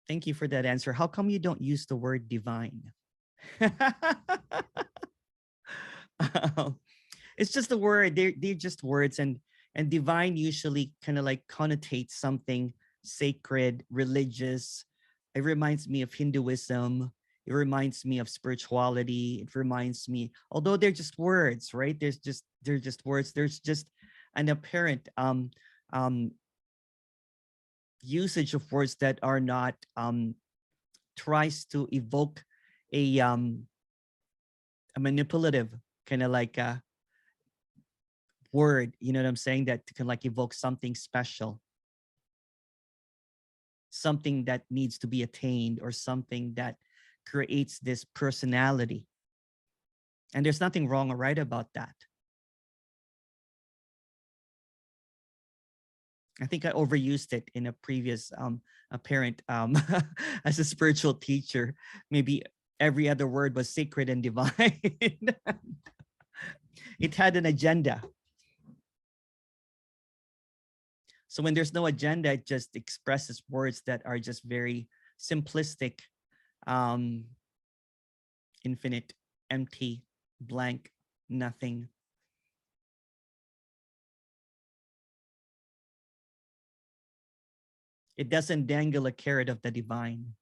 [SPEAKER 1] Thank you for that answer. How come you don't use the word divine? Um, it's just a word. They're just words, and divine usually kind of like connotates something sacred, religious. It reminds me of Hinduism. It reminds me of spirituality. It reminds me, although they're just words, right? They're just words. There's just an apparent um usage of words that are not tries to evoke a manipulative kind of like word, you know what I'm saying, that can like evoke something special, something that needs to be attained, or something that creates this personality. And there's nothing wrong or right about that. I think I overused it in a previous apparent as a spiritual teacher. Maybe every other word was sacred and divine. It had an agenda. So when there's no agenda, it just expresses words that are just very simplistic, um, infinite, empty, blank, nothing. It doesn't dangle a carrot of the divine.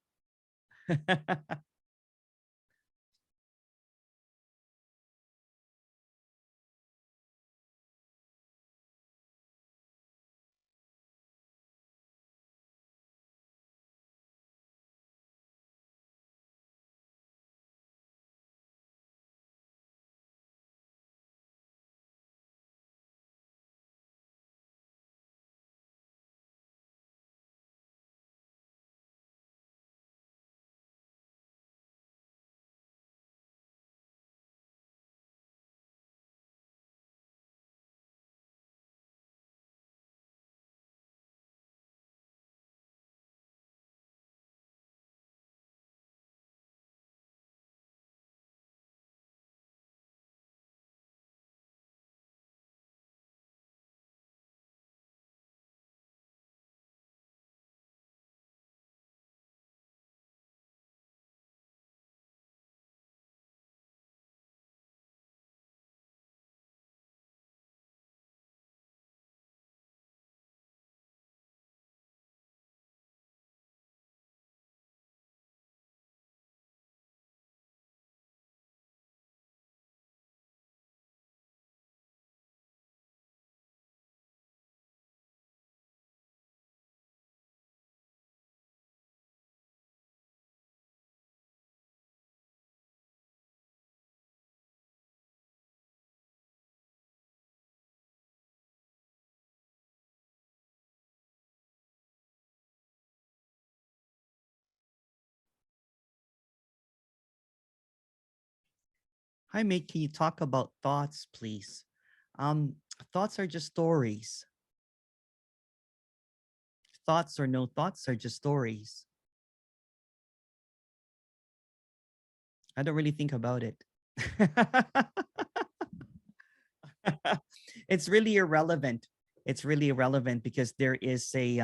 [SPEAKER 1] Hi, mate. Can you talk about thoughts, please? Um, Thoughts are just stories. Thoughts or no thoughts are just stories. I don't really think about it. It's really irrelevant. It's really irrelevant because there is a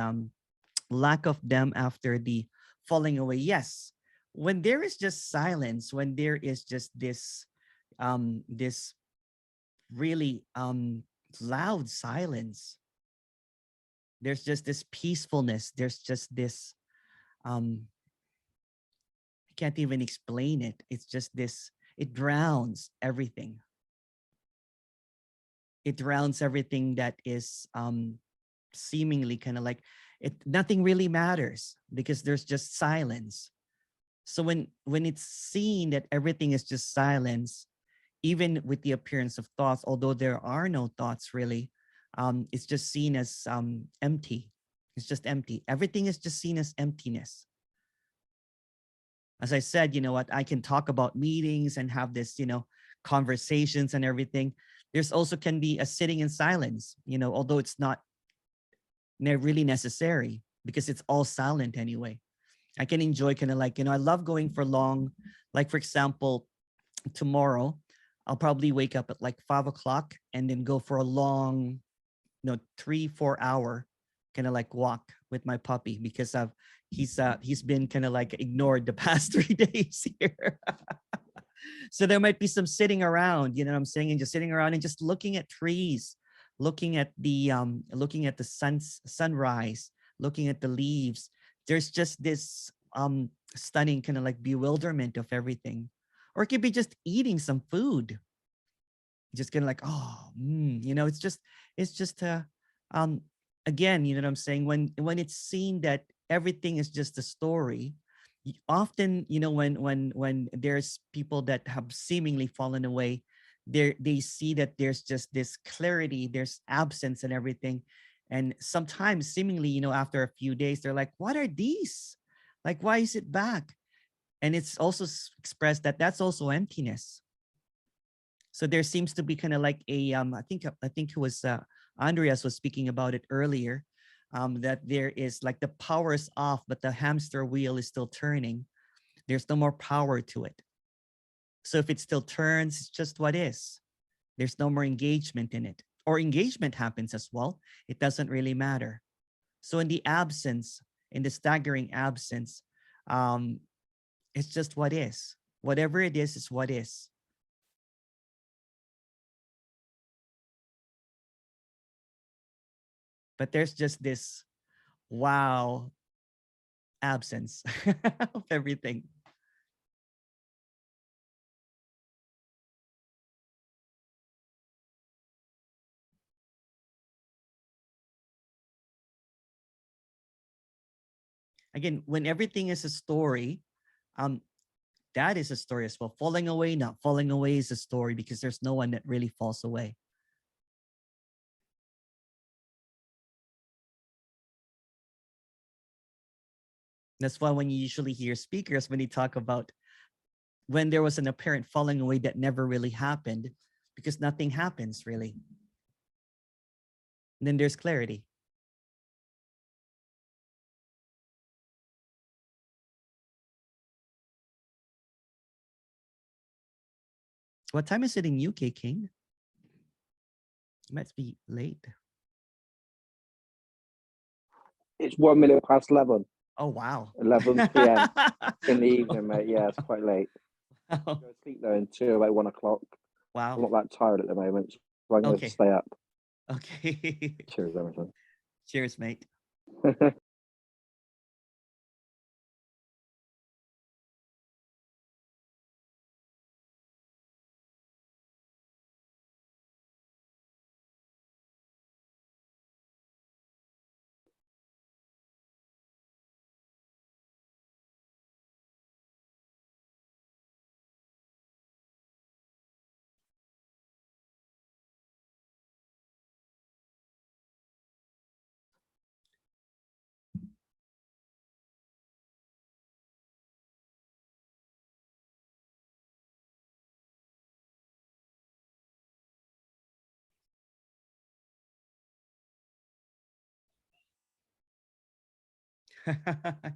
[SPEAKER 1] lack of them after the falling away. Yes, when there is just silence, when there is just this really loud silence, there's just this peacefulness. There's just this I can't even explain it. It's just this. It drowns everything. It drowns everything that is seemingly kind of like it. Nothing really matters because there's just silence. So when it's seen that everything is just silence, even with the appearance of thoughts, although there are no thoughts really, it's just seen as empty. It's just empty. Everything is just seen as emptiness. As I said, you know what, I can talk about meetings and have this, conversations and everything. There's also can be a sitting in silence, although it's not really necessary because it's all silent anyway. I can enjoy kind of like, I love going for long, like for example, tomorrow, I'll probably wake up at like 5 o'clock and then go for a long, 3-4 hour kind of like walk with my puppy because he's been kind of like ignored the past 3 days here. So there might be some sitting around, you know what I'm saying, and just sitting around and just looking at trees, looking at the sunrise, looking at the leaves. There's just this stunning kind of like bewilderment of everything. Or it could be just eating some food. Just kind of like, oh, it's just um again, you know what I'm saying? When it's seen that everything is just a story, often, when there's people that have seemingly fallen away, they see that there's just this clarity, there's absence and everything. And sometimes seemingly, after a few days, they're like, what are these? Like, why is it back? And it's also expressed that that's also emptiness. So there seems to be kind of like a I think it was Andreas was speaking about it earlier, that there is like the power is off, but the hamster wheel is still turning. There's no more power to it. So if it still turns, it's just what is. There's no more engagement in it, or engagement happens as well. It doesn't really matter. So in the absence, in the staggering absence, um, it's just what is. Whatever it is what is. But there's just this wow absence of everything. Again, when everything is a story, um, that is a story as well. Falling away, not falling away is a story because there's no one that really falls away. That's why when you usually hear speakers, when they talk about when there was an apparent falling away that never really happened, because nothing happens really. And then there's clarity. What time is it in UK, King? It must be late.
[SPEAKER 4] It's 1 minute past 11.
[SPEAKER 1] Oh, wow.
[SPEAKER 4] 11 p.m. in the evening, mate. Yeah, it's quite late.
[SPEAKER 1] Wow.
[SPEAKER 4] I go to sleep though until about 1 o'clock.
[SPEAKER 1] Wow.
[SPEAKER 4] I'm not that tired at the moment, so I'm going to stay up.
[SPEAKER 1] Okay.
[SPEAKER 4] Cheers, Emerson.
[SPEAKER 1] Cheers, mate.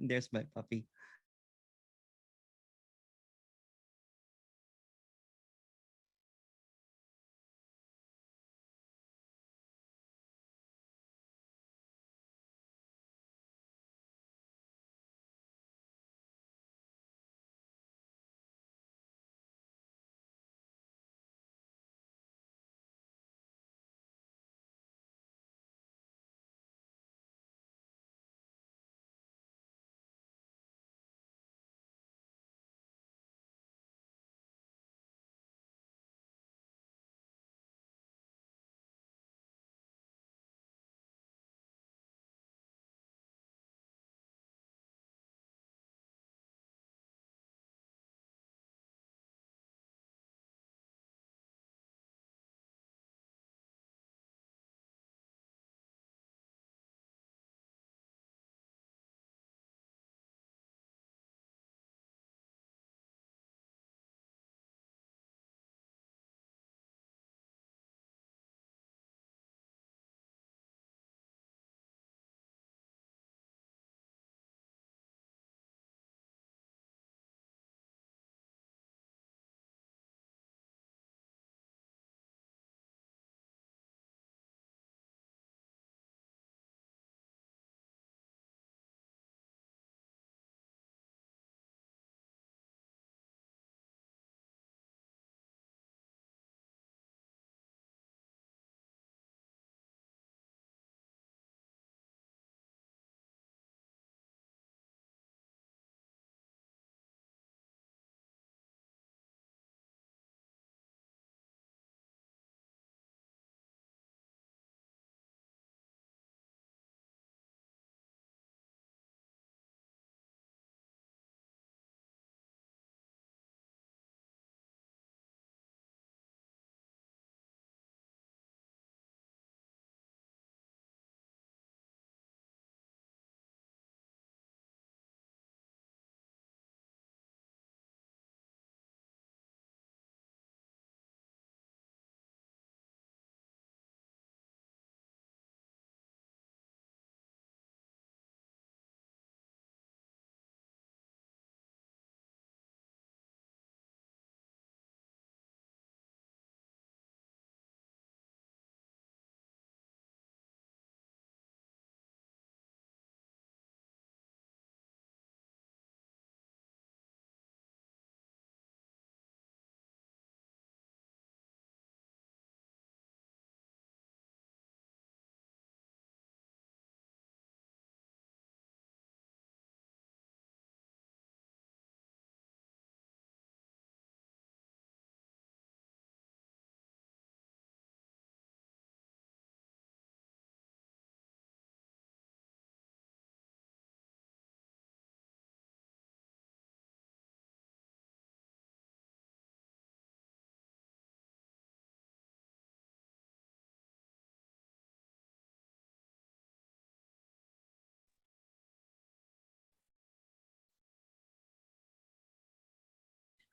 [SPEAKER 1] There's my puppy.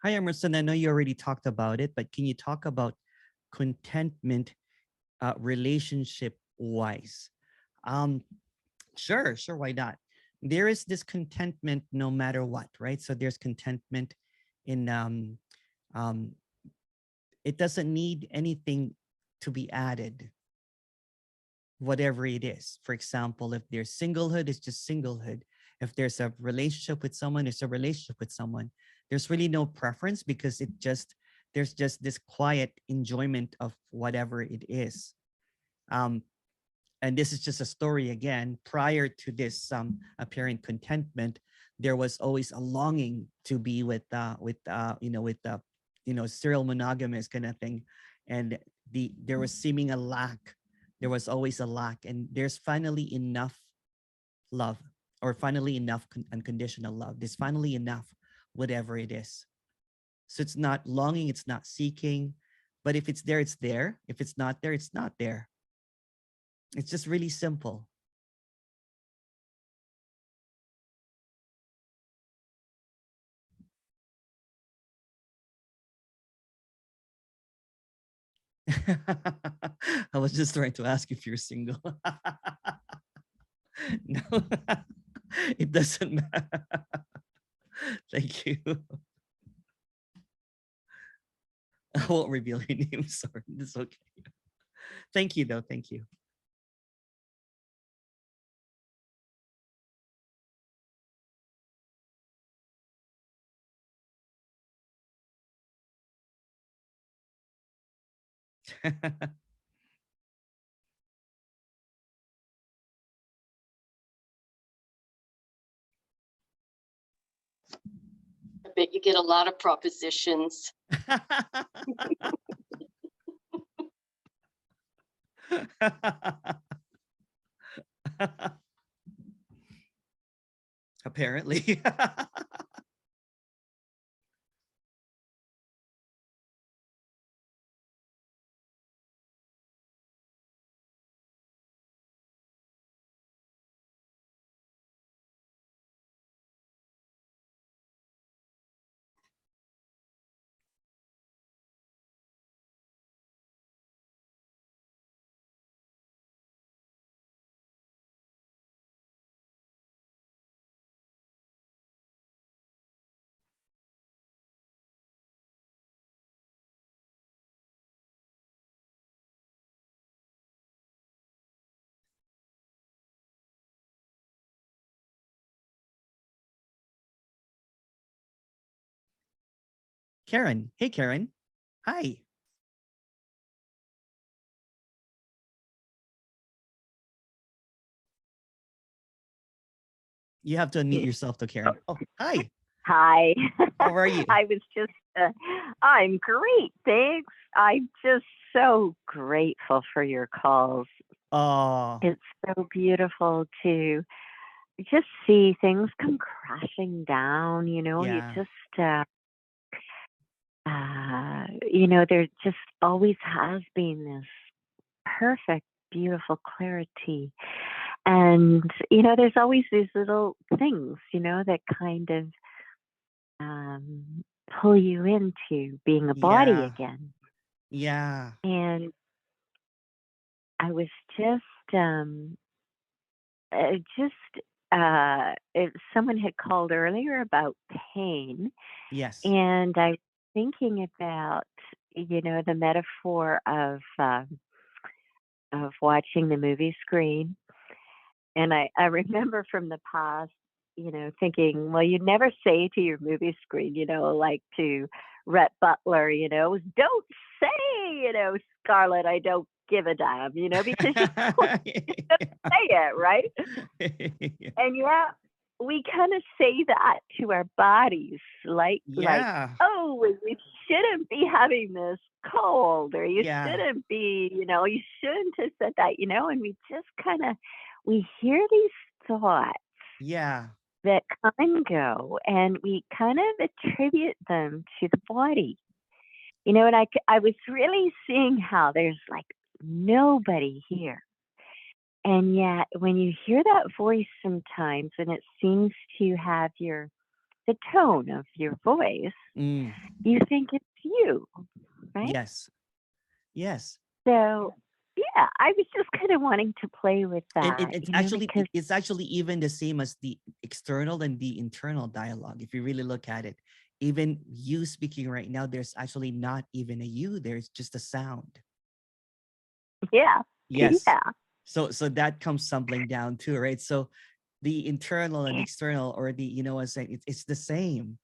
[SPEAKER 1] Hi, Emerson. I know you already talked about it, but can you talk about contentment relationship wise? Sure, why not? There is this contentment no matter what, right? So there's contentment in um, it doesn't need anything to be added, whatever it is. For example, if there's singlehood, it's just singlehood. If there's a relationship with someone, it's a relationship with someone. There's really no preference because there's just this quiet enjoyment of whatever it is. And this is just a story again. Prior to this apparent contentment, there was always a longing to be with serial monogamous kind of thing, and there was seeming a lack. There was always a lack, and there's finally enough love, or finally enough unconditional love. There's finally enough, whatever it is. So it's not longing, it's not seeking, but if it's there, it's there. If it's not there, it's not there. It's just really simple. I was just trying to ask if you're single. No, it doesn't matter. Thank you. I won't reveal your name. Sorry, it's okay. Thank you, though. Thank you.
[SPEAKER 5] I bet you get a lot of propositions. Apparently. Karen. Hey, Karen. Hi. You have to unmute yourself to Karen. Oh, hi.
[SPEAKER 6] Hi.
[SPEAKER 1] How are you?
[SPEAKER 6] I was just, I'm great. Thanks. I'm just so grateful for your calls.
[SPEAKER 1] Oh,
[SPEAKER 6] It's so beautiful to just see things come crashing down. You know,
[SPEAKER 1] yeah.
[SPEAKER 6] you just, there just always has been this perfect, beautiful clarity. And, there's always these little things, that kind of pull you into being a body
[SPEAKER 1] Yeah.
[SPEAKER 6] again.
[SPEAKER 1] Yeah.
[SPEAKER 6] And I was someone had called earlier about pain,
[SPEAKER 1] Yes.
[SPEAKER 6] and I was thinking about, the metaphor of watching the movie screen. And I remember from the past, thinking, well, you'd never say to your movie screen, like to Rhett Butler, don't say, Scarlett, I don't give a damn, because you don't say it, right? And yeah, we kind of say that to our bodies, like,
[SPEAKER 1] Yeah.
[SPEAKER 6] oh, you shouldn't be having this cold, or you
[SPEAKER 1] Yeah.
[SPEAKER 6] shouldn't be, you shouldn't have said that, and we just we hear these thoughts
[SPEAKER 1] Yeah.
[SPEAKER 6] that come and go, and we kind of attribute them to the body, and I was really seeing how there's like nobody here. And yet when you hear that voice sometimes, and it seems to have your the tone of your voice,
[SPEAKER 1] Mm,
[SPEAKER 6] you think it's you, right?
[SPEAKER 1] yes. Yes.
[SPEAKER 6] So, yeah, I was just kind of wanting to play with
[SPEAKER 1] And
[SPEAKER 6] that,
[SPEAKER 1] it's
[SPEAKER 6] you know,
[SPEAKER 1] actually
[SPEAKER 6] because
[SPEAKER 1] it's actually even the same as the external and the internal dialogue. If you really look at it, even you speaking right now, there's actually not even a you. There's just a sound.
[SPEAKER 6] yeah,
[SPEAKER 1] Yes.
[SPEAKER 6] yeah,
[SPEAKER 1] So that comes tumbling down too, right? So the internal and external, or the, you know what I'm saying, it's the same.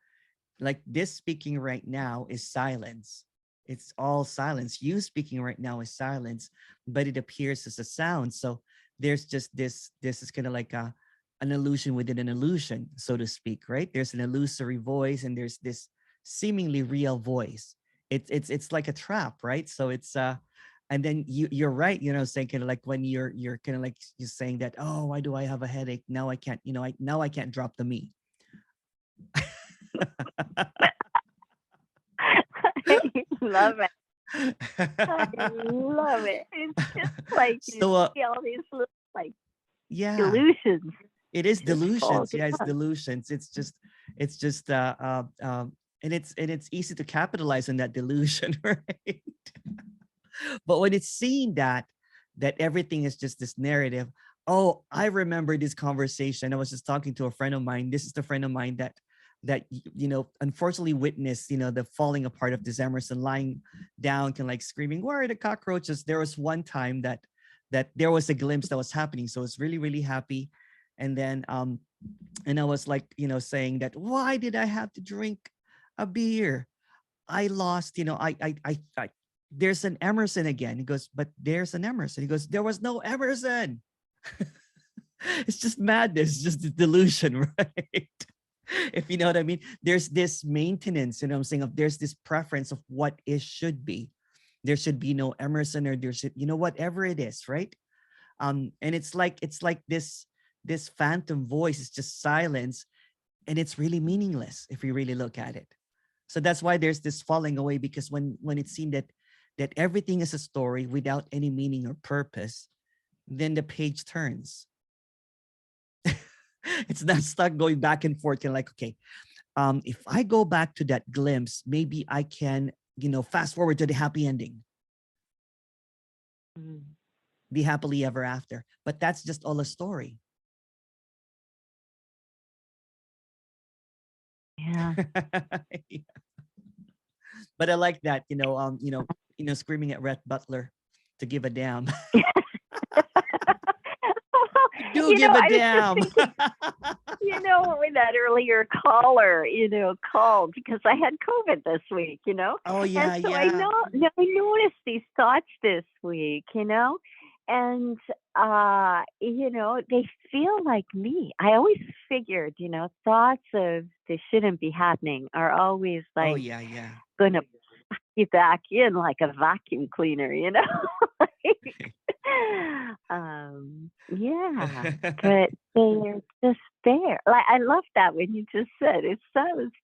[SPEAKER 1] Like this speaking right now is silence. It's all silence. You speaking right now is silence, but it appears as a sound. So there's just this is kind of like an illusion within an illusion, so to speak, right? There's an illusory voice and there's this seemingly real voice. It's like a trap, right? So it's and then you're right, you know, saying kind of like when you're kind of like you're saying that, oh, why do I have a headache? Now I can't, you know, I can't drop the me.
[SPEAKER 6] I love it. I love it. It's just like you
[SPEAKER 1] So
[SPEAKER 6] see all these little like
[SPEAKER 1] yeah,
[SPEAKER 6] illusions
[SPEAKER 1] it is
[SPEAKER 6] just fall
[SPEAKER 1] delusions. Yeah, it's
[SPEAKER 6] down.
[SPEAKER 1] delusions. It's just and it's easy to capitalize on that delusion, right? But when it's seen that everything is just this narrative. Oh, I remember this conversation. I was just talking to a friend of mine. This is the friend of mine that you know, unfortunately witnessed, you know, the falling apart of this Emerson, lying down and like screaming, "Where are the cockroaches?" There was one time that there was a glimpse that was happening. So I was really, really happy. And then and I was like, you know, saying that, why did I have to drink a beer? I lost, you know, I there's an Emerson again. He goes, but there's an Emerson. He goes, there was no Emerson. It's just madness, just the delusion, right? If you know what I mean. There's this maintenance, you know what I'm saying, of there's this preference of what is should be. There should be no Emerson, or there should, you know, whatever it is, right? And it's like this phantom voice is just silence, and it's really meaningless if you really look at it. So that's why there's this falling away, because when it seemed that everything is a story without any meaning or purpose, then the page turns. It's not stuck going back and forth and like, okay, if I go back to that glimpse, maybe I can, you know, fast forward to the happy ending,
[SPEAKER 6] Mm.
[SPEAKER 1] the happily ever after. But that's just all a story.
[SPEAKER 6] Yeah.
[SPEAKER 1] Yeah. But I like that, screaming at Rhett Butler to give a damn. Do
[SPEAKER 6] You
[SPEAKER 1] give
[SPEAKER 6] know,
[SPEAKER 1] a
[SPEAKER 6] I was just
[SPEAKER 1] damn.
[SPEAKER 6] thinking, you know, when that earlier caller, you know, called because I had COVID this week, you know,
[SPEAKER 1] Oh
[SPEAKER 6] and
[SPEAKER 1] yeah,
[SPEAKER 6] so
[SPEAKER 1] yeah.
[SPEAKER 6] I noticed these thoughts this week, you know, and you know, they feel like me. I always figured, you know, thoughts of this shouldn't be happening are always
[SPEAKER 1] Oh
[SPEAKER 6] like
[SPEAKER 1] yeah, yeah.
[SPEAKER 6] going to you back in like a vacuum cleaner, you know. Like, yeah, but they're just there. Like I love that when you just said it's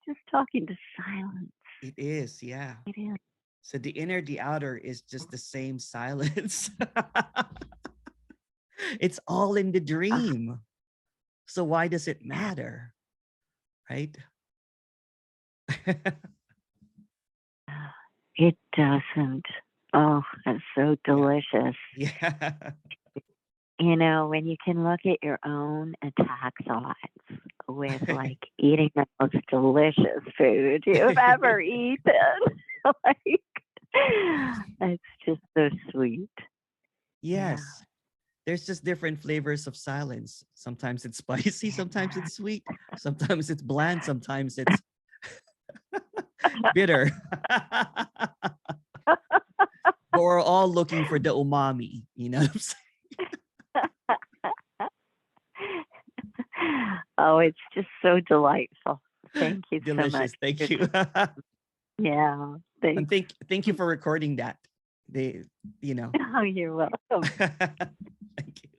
[SPEAKER 6] just talking to silence.
[SPEAKER 1] It is, yeah.
[SPEAKER 6] It is.
[SPEAKER 1] So the inner, the outer is just the same silence. It's all in the dream. So why does it matter? Right?
[SPEAKER 6] It doesn't. Oh, it's so delicious.
[SPEAKER 1] Yeah.
[SPEAKER 6] You know, when you can look at your own attack thoughts with like eating the most delicious food you've ever eaten. Like, it's just so sweet. Yeah.
[SPEAKER 1] Yes. There's just different flavors of silence. Sometimes it's spicy, sometimes it's sweet, sometimes it's bland, sometimes it's bitter. But we're all looking for the umami, you know what I'm saying?
[SPEAKER 6] Oh, it's just so delightful. Thank you so much.
[SPEAKER 1] Delicious. Thank you.
[SPEAKER 6] Yeah.
[SPEAKER 1] And
[SPEAKER 6] Thanks.
[SPEAKER 1] thank you for recording that. They, you know.
[SPEAKER 6] Oh, you're welcome.
[SPEAKER 1] Thank you.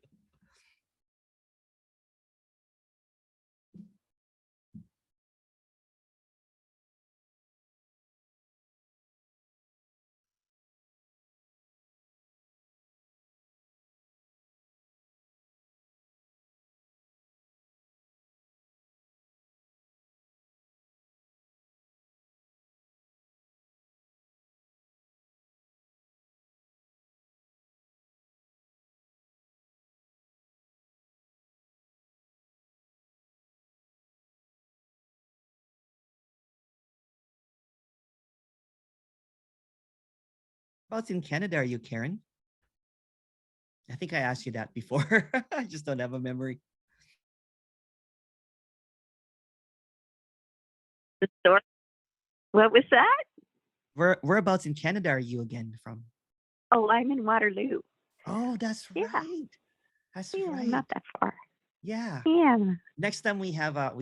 [SPEAKER 1] Whereabouts in Canada are you, Karen? I think I asked you that before. I just don't have a memory.
[SPEAKER 6] The story. What was that?
[SPEAKER 1] Whereabouts in Canada are you again from?
[SPEAKER 6] Oh, I'm in Waterloo.
[SPEAKER 1] Oh, that's
[SPEAKER 6] Yeah.
[SPEAKER 1] right. That's
[SPEAKER 6] Yeah,
[SPEAKER 1] right.
[SPEAKER 6] not that far.
[SPEAKER 1] Yeah.
[SPEAKER 6] Yeah.
[SPEAKER 1] Next time we have an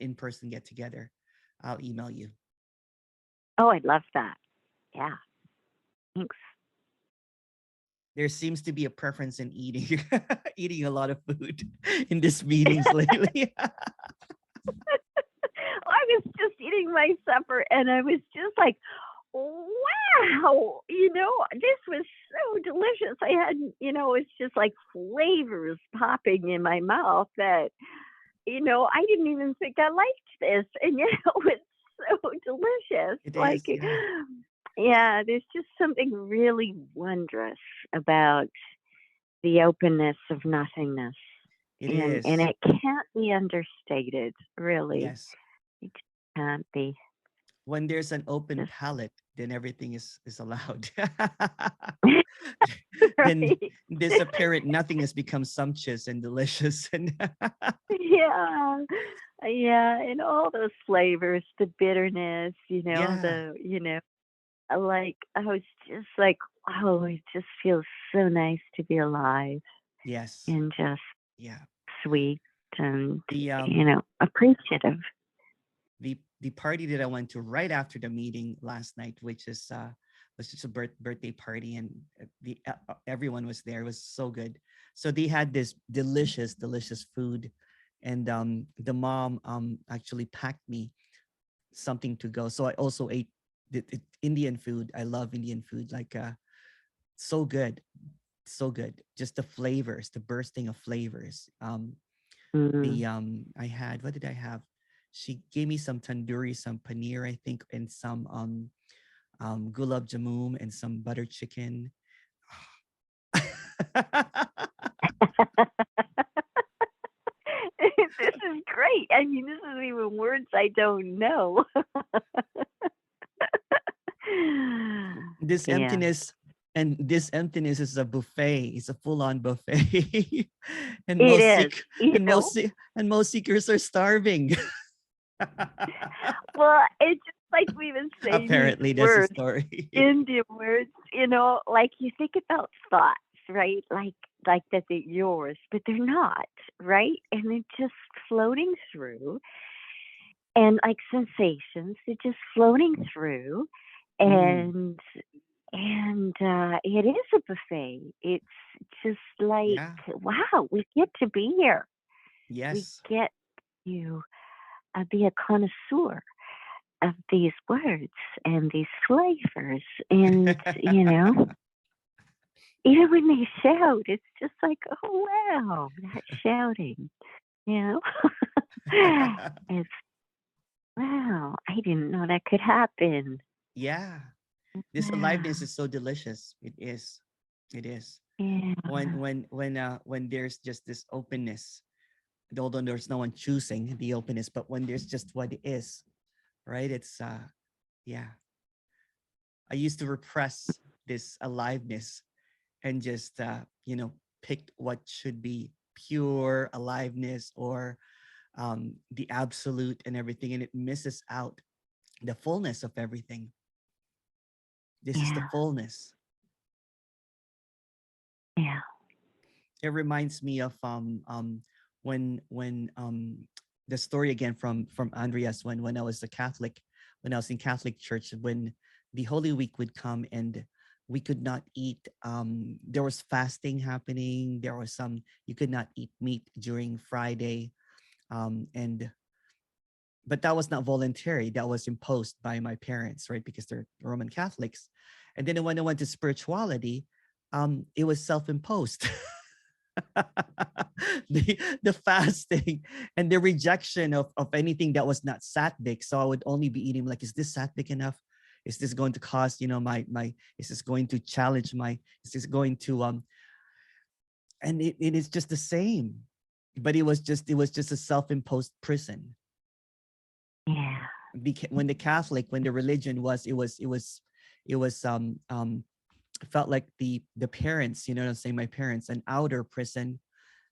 [SPEAKER 1] in-person get together, I'll email you.
[SPEAKER 6] Oh, I'd love that. Yeah. Thanks.
[SPEAKER 1] There seems to be a preference in eating eating a lot of food in these meetings lately.
[SPEAKER 6] I was just eating my supper and I was just like, wow, this was so delicious. I had, it's just like flavors popping in my mouth that, I didn't even think I liked this. And it was so delicious.
[SPEAKER 1] It
[SPEAKER 6] like,
[SPEAKER 1] is, yeah.
[SPEAKER 6] yeah, there's just something really wondrous about the openness of nothingness.
[SPEAKER 1] It
[SPEAKER 6] and,
[SPEAKER 1] is.
[SPEAKER 6] and it can't be understated, really.
[SPEAKER 1] Yes.
[SPEAKER 6] It can't be.
[SPEAKER 1] When there's an open
[SPEAKER 6] Just-
[SPEAKER 1] palette, then everything is allowed. Then
[SPEAKER 6] right?
[SPEAKER 1] this apparent nothingness becomes sumptuous and delicious. And
[SPEAKER 6] Yeah, and all those flavors, the bitterness,
[SPEAKER 1] yeah,
[SPEAKER 6] like I was just like, oh, it just feels so nice to be alive
[SPEAKER 1] yes,
[SPEAKER 6] and just
[SPEAKER 1] yeah.
[SPEAKER 6] sweet and
[SPEAKER 1] The
[SPEAKER 6] appreciative.
[SPEAKER 1] the party that I went to right after the meeting last night, which is was just a birthday party, and everyone was there. It was so good. So they had this delicious food, and the mom actually packed me something to go. So I also ate the Indian food. I love Indian food. Like so good, so good. Just the flavors, the bursting of flavors. I had, what did I have? She gave me some tandoori, some paneer, I think, and some gulab jamun and some butter chicken.
[SPEAKER 6] This is great. I mean, this is even words I don't know.
[SPEAKER 1] This
[SPEAKER 6] Yeah.
[SPEAKER 1] emptiness, and this emptiness is a buffet. It's a full-on buffet. And
[SPEAKER 6] It is,
[SPEAKER 1] most seekers are starving.
[SPEAKER 6] Well, it's just like we've been saying.
[SPEAKER 1] Apparently, that's the story.
[SPEAKER 6] Indian words, like you think about thoughts, right? Like that they're yours, but they're not, right? And they're just floating through, and like sensations, they're just floating through, and it is a buffet. It's just like,
[SPEAKER 1] Yeah.
[SPEAKER 6] wow, we get to be here.
[SPEAKER 1] Yes.
[SPEAKER 6] We get to be a connoisseur of these words and these flavors, and even when they shout, it's just like, oh wow, that shouting, it's wow, I didn't know that could happen.
[SPEAKER 1] Yeah. This aliveness is so delicious. It is. It is.
[SPEAKER 6] Yeah.
[SPEAKER 1] When there's just this openness, although there's no one choosing the openness, but when there's just what it is, right? It's yeah. I used to repress this aliveness and just pick what should be pure aliveness or the absolute and everything, and it misses out the fullness of everything. This is the fullness.
[SPEAKER 6] Yeah.
[SPEAKER 1] It reminds me of when the story again from Andreas when I was a Catholic, when I was in Catholic church, when the Holy Week would come and we could not eat. There was fasting happening. There was you could not eat meat during Friday, but that was not voluntary. That was imposed by my parents, right? Because they're Roman Catholics. And then when I went to spirituality, it was self-imposed. the fasting and the rejection of anything that was not sattvic. So I would only be eating like, is this sattvic enough? Is this going to cause, is this going to challenge is this going to, and it is just the same, but it was just a self-imposed prison.
[SPEAKER 6] Yeah.
[SPEAKER 1] When the religion was, it it was felt like the parents, you know what I'm saying, my parents, an outer prison,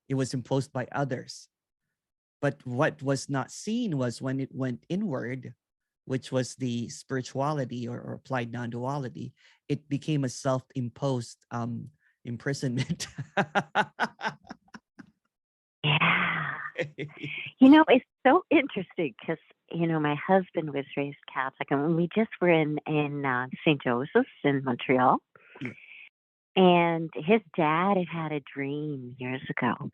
[SPEAKER 1] it was imposed by others. But what was not seen was when it went inward, which was the spirituality or applied non-duality, it became a self-imposed imprisonment.
[SPEAKER 6] Yeah. You know, it's so interesting because, you know, my husband was raised Catholic, and we just were in St. Joseph's in Montreal.
[SPEAKER 1] Yeah.
[SPEAKER 6] And his dad had a dream years ago,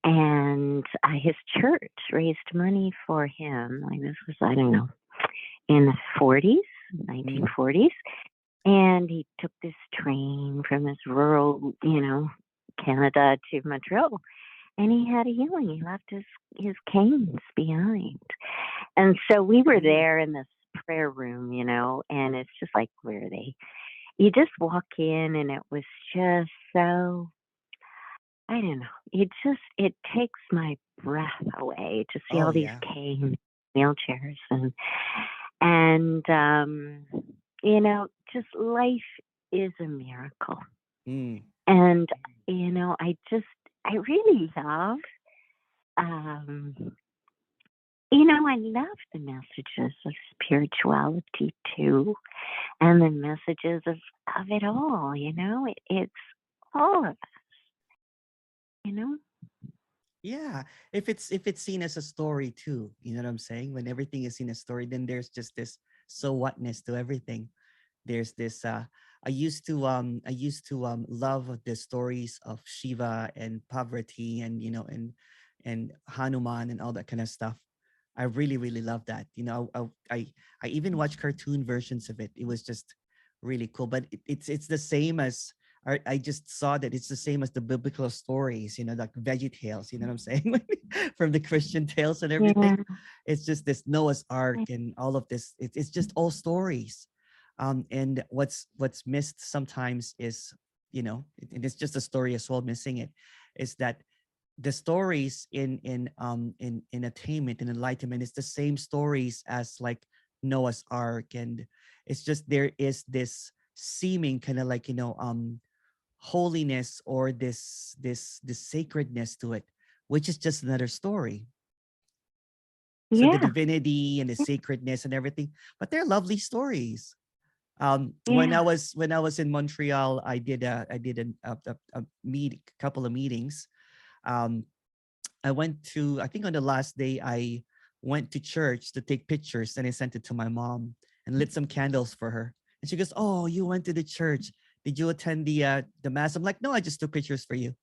[SPEAKER 6] and his church raised money for him. Like, this was, I don't know, in the 40s, 1940s. And he took this train from this rural, you know, Canada to Montreal. And he had a healing. He left his canes behind. And so we were there in this prayer room, you know, and it's just like, where are they? You just walk in and it was just so, I don't know. It takes my breath away to see
[SPEAKER 1] Oh,
[SPEAKER 6] all these
[SPEAKER 1] yeah.
[SPEAKER 6] canes, wheelchairs, and you know, just life is a miracle.
[SPEAKER 1] Mm.
[SPEAKER 6] And, you know, I really love, you know, I love the messages of spirituality too, and the messages of it all, you know, it's all of us, you know?
[SPEAKER 1] Yeah, if it's seen as a story too, you know what I'm saying? When everything is seen as story, then there's just this so whatness to everything. There's this I used to love the stories of Shiva and Parvati and, you know, and Hanuman and all that kind of stuff. I really really love that. You know, I even watched cartoon versions of it. It was just really cool. But it's the same as I just saw that it's the same as the biblical stories, you know, like Veggie Tales, you know what I'm saying? From the Christian tales and everything.
[SPEAKER 6] Yeah.
[SPEAKER 1] It's just this Noah's Ark and all of this. It's just all stories. And what's missed sometimes is, you know, it's just a story as well, missing it, is that the stories in attainment and enlightenment is the same stories as like Noah's Ark. And it's just there is this seeming kind of like, you know, holiness or this sacredness to it, which is just another story. So the
[SPEAKER 6] Yeah.
[SPEAKER 1] divinity and the sacredness and everything, but they're lovely stories. When I
[SPEAKER 6] Yeah.
[SPEAKER 1] was in Montreal, I did a couple of meetings. I went to, I think on the last day, I went to church to take pictures, and I sent it to my mom and lit some candles for her. And she goes, "Oh, you went to the church. Did you attend the mass?" I'm like, "No, I just took pictures for you."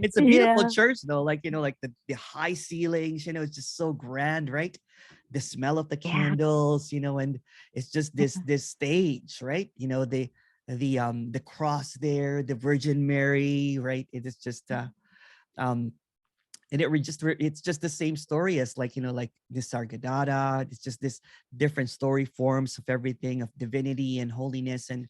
[SPEAKER 1] It's a beautiful
[SPEAKER 6] Yeah.
[SPEAKER 1] church though, like, you know, like the high ceilings, you know, it's just so grand, right? The smell of the
[SPEAKER 6] Yeah.
[SPEAKER 1] candles, you know, and it's just this stage, right? You know, the cross there, the Virgin Mary, right? It is just um and it's just the same story as, like, you know, like Nisargadatta. It's just this different story forms of everything, of divinity and holiness, and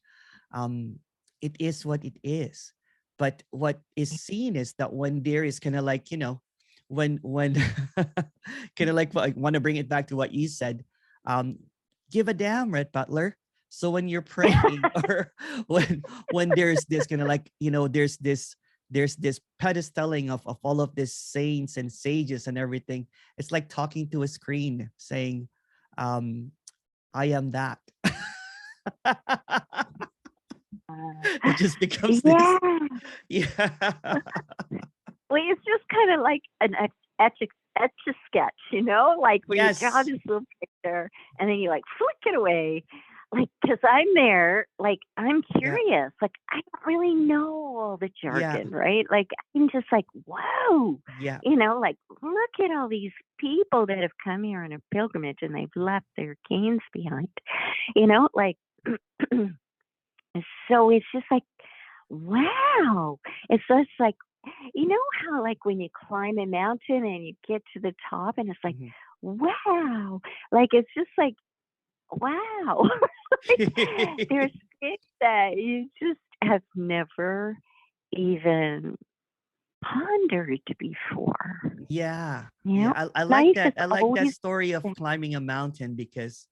[SPEAKER 1] it is what it is. But what is seen is that when there is kind of like, you know, when kind of like, I want to bring it back to what you said, um give a damn, Red Butler. So when you're praying, or when there's this kind of like, you know, there's this pedestaling of all of these saints and sages and everything, it's like talking to a screen saying, I am that. It just becomes this.
[SPEAKER 6] Yeah.
[SPEAKER 1] Yeah.
[SPEAKER 6] Well, it's just kind of like an etch-a-sketch, you know, like where you draw
[SPEAKER 1] Yes.
[SPEAKER 6] this little picture and then you like flick it away. Like, because I'm there, like, I'm
[SPEAKER 1] Yeah.
[SPEAKER 6] curious. Like, I don't really know all the
[SPEAKER 1] Yeah.
[SPEAKER 6] jargon, right? Like, I'm just like, whoa,
[SPEAKER 1] Yeah.
[SPEAKER 6] you know, like, look at all these people that have come here on a pilgrimage and they've left their canes behind, you know, like, so it's just like, wow. It's just like, you know how like when you climb a mountain and you get to the top and it's like,
[SPEAKER 1] Mhm.
[SPEAKER 6] wow. Like, it's just like, wow. Like, there's things that you just have never even pondered before.
[SPEAKER 1] Yeah.
[SPEAKER 6] You know,
[SPEAKER 1] I like
[SPEAKER 6] life
[SPEAKER 1] that.
[SPEAKER 6] is
[SPEAKER 1] I like that
[SPEAKER 6] always
[SPEAKER 1] story of
[SPEAKER 6] the
[SPEAKER 1] climbing a mountain because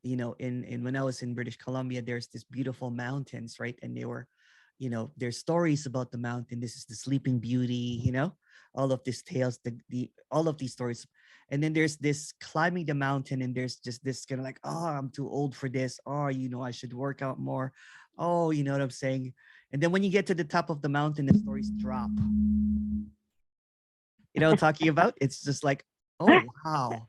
[SPEAKER 1] you know, in when I was in British Columbia, there's this beautiful mountains, right? And they were, you know, there's stories about the mountain. This is the Sleeping Beauty, you know, all of these tales, the all of these stories. And then there's this climbing the mountain, and there's just this kind of like, oh, I'm too old for this. Oh, you know, I should work out more. Oh, you know what I'm saying? And then when you get to the top of the mountain, the stories drop. You know what I'm talking about? It's just like, oh wow.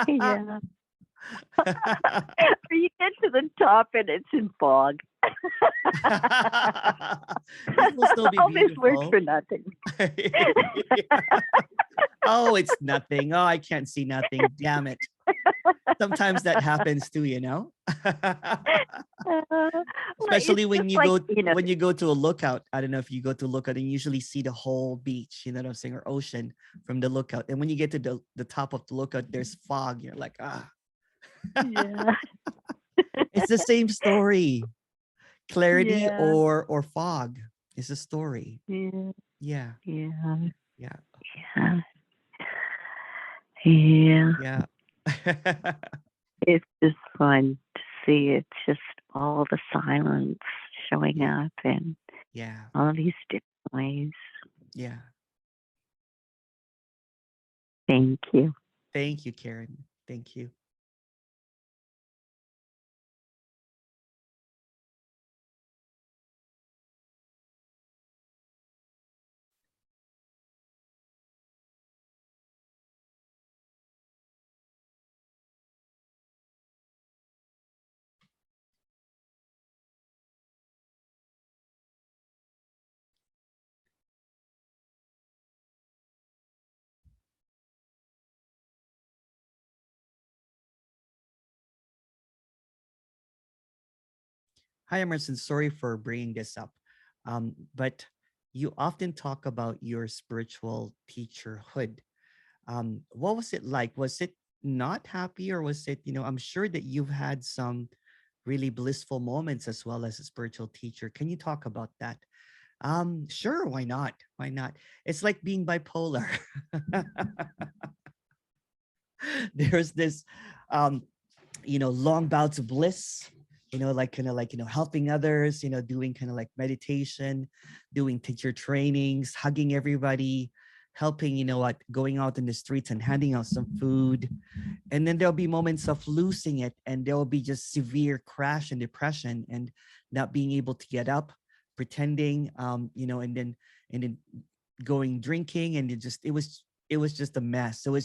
[SPEAKER 6] yeah. Or you get to the top and it's in fog.
[SPEAKER 1] It will still be
[SPEAKER 6] All this work
[SPEAKER 1] beautiful.
[SPEAKER 6] for nothing.
[SPEAKER 1] Oh, it's nothing. Oh, I can't see nothing. Damn it. Sometimes that happens too, you know.
[SPEAKER 6] Well,
[SPEAKER 1] Especially
[SPEAKER 6] it's
[SPEAKER 1] when
[SPEAKER 6] just
[SPEAKER 1] you
[SPEAKER 6] like,
[SPEAKER 1] go
[SPEAKER 6] you know,
[SPEAKER 1] when you go to a lookout. I don't know if you go to a lookout and you usually see the whole beach, you know what I'm saying, or ocean from the lookout. And when you get to the top of the lookout, there's fog. You're like, ah.
[SPEAKER 6] yeah.
[SPEAKER 1] It's the same story. Clarity
[SPEAKER 6] Yeah.
[SPEAKER 1] or fog is a story.
[SPEAKER 6] Yeah.
[SPEAKER 1] Yeah.
[SPEAKER 6] Yeah.
[SPEAKER 1] Yeah.
[SPEAKER 6] Yeah. Yeah.
[SPEAKER 1] Yeah.
[SPEAKER 6] It's just fun to see. It's just all the silence showing
[SPEAKER 1] Yeah.
[SPEAKER 6] up in
[SPEAKER 1] Yeah.
[SPEAKER 6] all these different ways.
[SPEAKER 1] Yeah.
[SPEAKER 6] Thank you.
[SPEAKER 1] Thank you, Karen. Thank you. Hi, Emerson. Sorry for bringing this up. But you often talk about your spiritual teacherhood. What was it like? Was it not happy, or was it, you know, I'm sure that you've had some really blissful moments as well as a spiritual teacher. Can you talk about that? Sure, why not? Why not? It's like being bipolar. There's this you know, long bouts of bliss, you know, like kind of like, you know, helping others, you know, doing kind of like meditation, doing teacher trainings, hugging everybody, helping, you know what, going out in the streets and handing out some food. And then there'll be moments of losing it, and there will be just severe crash and depression and not being able to get up, pretending, you know, and then going drinking, and it was just a mess. So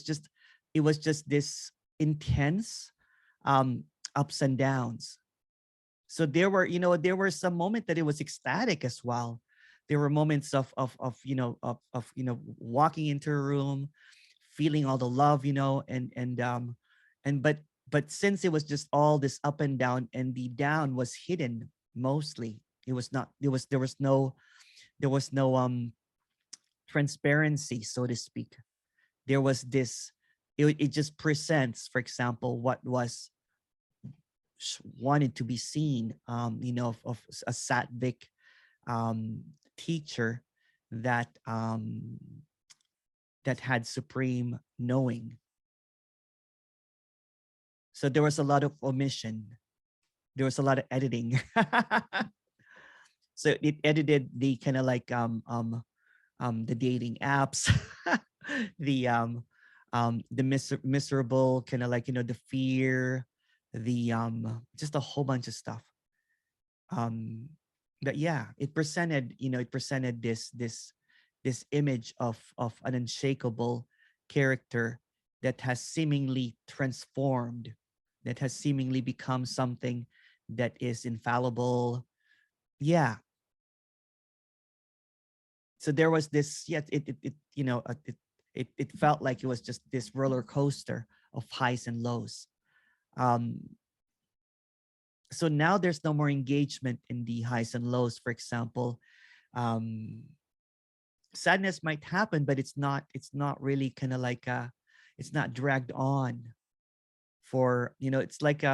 [SPEAKER 1] it was just this intense ups and downs. So there were, you know, there were some moments that it was ecstatic as well. There were moments of you know, of you know, walking into a room, feeling all the love, you know, and but since it was just all this up and down, and the down was hidden mostly, it was not, there was no transparency, so to speak. There was this, it just presents, for example, what was wanted to be seen, you know, of a sattvic teacher that that had supreme knowing. So there was a lot of omission. There was a lot of editing. So it edited the kind of like the dating apps, the miserable kind of like, you know, the fear, the just a whole bunch of stuff. But yeah, it presented, you know, it presented this image of an unshakable character that has seemingly transformed, that has seemingly become something that is infallible. Yeah. So there was this, yeah, it you know, it felt like it was just this roller coaster of highs and lows. Um, so now there's no more engagement in the highs and lows. For example, um, sadness might happen, but it's not really kind of like it's not dragged on for, you know, it's like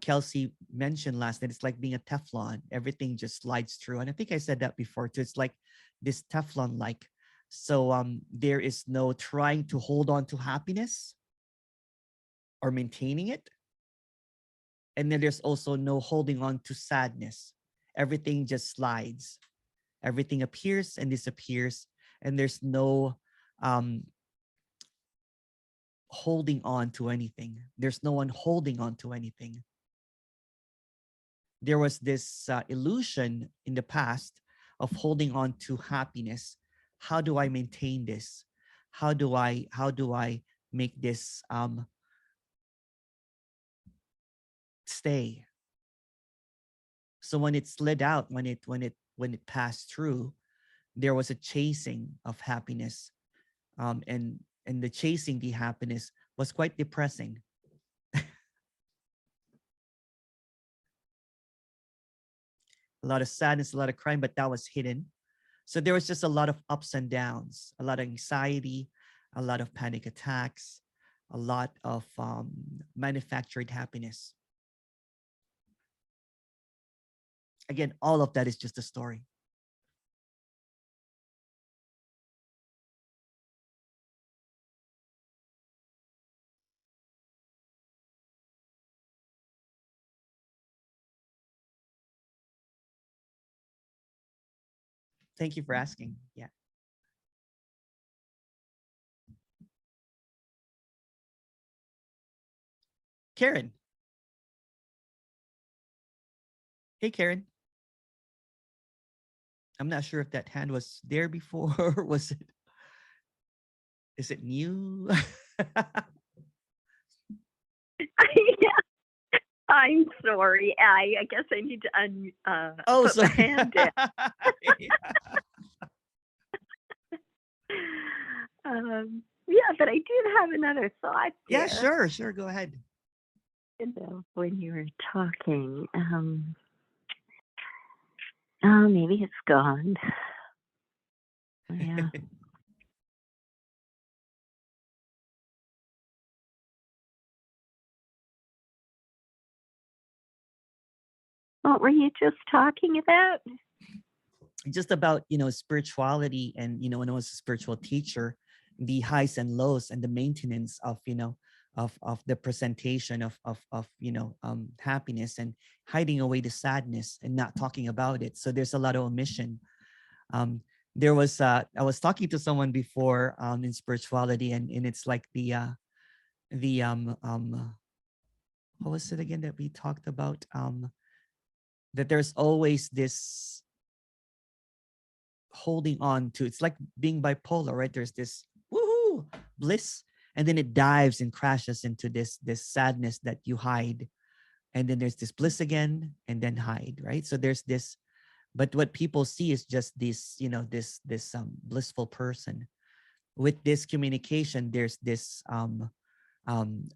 [SPEAKER 1] Kelsey mentioned last night, it's like being a Teflon. Everything just slides through. And I think I said that before too. It's like this Teflon-like. So there is no trying to hold on to happiness or maintaining it. And then there's also no holding on to sadness. Everything just slides. Everything appears and disappears. And there's no holding on to anything. There's no one holding on to anything. There was this illusion in the past of holding on to happiness. How do I maintain this? How do I make this stay? So when it slid out, when it passed through, there was a chasing of happiness, and the chasing the happiness was quite depressing. A lot of sadness, a lot of crime, but that was hidden. So there was just a lot of ups and downs, a lot of anxiety, a lot of panic attacks, a lot of manufactured happiness. Again, all of that is just a story. Thank you for asking. Yeah. Karen. Hey, Karen. I'm not sure if that hand was there before. Was it? Is it new?
[SPEAKER 6] I'm sorry. I guess I need to
[SPEAKER 1] Oh,
[SPEAKER 6] put
[SPEAKER 1] so
[SPEAKER 6] my hand down. Yeah, but I did have another thought
[SPEAKER 1] Yeah,
[SPEAKER 6] there.
[SPEAKER 1] sure. Go ahead.
[SPEAKER 6] You know, when you were talking, oh, maybe it's gone. Yeah. What were you just talking about?
[SPEAKER 1] Just about, spirituality, and, when I was a spiritual teacher, the highs and lows and the maintenance of, of the presentation of happiness, and hiding away the sadness and not talking about it. So there's a lot of omission. There was I was talking to someone before in spirituality, and it's like the what was it again that we talked about, that there's always this holding on to. It's like being bipolar, right? There's this woohoo bliss, and then it dives and crashes into this sadness that you hide, and then there's this bliss again, and then hide, right? So there's this, but what people see is just this, this blissful person. With this communication, there's this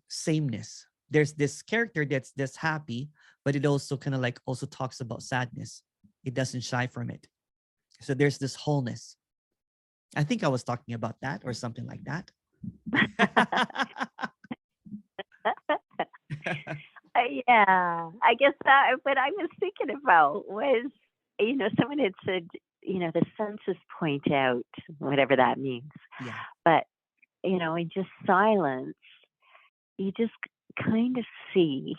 [SPEAKER 1] sameness. There's this character that's happy, but it also kind of like also talks about sadness. It doesn't shy from it. So there's this wholeness. I think I was talking about that or something like that.
[SPEAKER 6] Yeah, I guess that what I was thinking about was, someone had said, the senses point out, whatever that means.
[SPEAKER 1] Yeah.
[SPEAKER 6] But, in just silence, you just kind of see,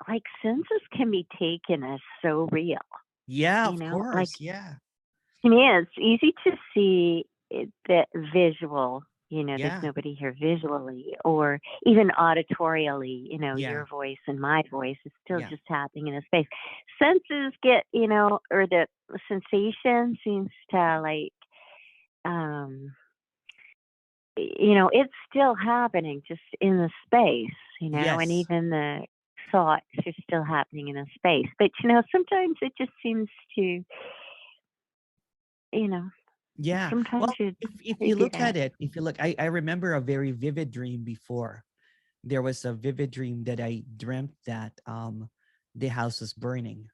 [SPEAKER 6] like senses can be taken as so real.
[SPEAKER 1] Yeah, of
[SPEAKER 6] like
[SPEAKER 1] course. Yeah.
[SPEAKER 6] to me, it's easy to see that visual,
[SPEAKER 1] Yeah.
[SPEAKER 6] there's nobody here visually or even auditorially,
[SPEAKER 1] Yeah.
[SPEAKER 6] your voice and my voice is still
[SPEAKER 1] Yeah.
[SPEAKER 6] just happening in a space. Senses get, or the sensation seems to like, it's still happening just in the space, and
[SPEAKER 1] Yes.
[SPEAKER 6] even the thoughts are still happening in a space. But, sometimes it just seems to,
[SPEAKER 1] Yeah.
[SPEAKER 6] sometimes
[SPEAKER 1] Well, if you look at it, I remember a very vivid dream before. There was a vivid dream that I dreamt that the house was burning.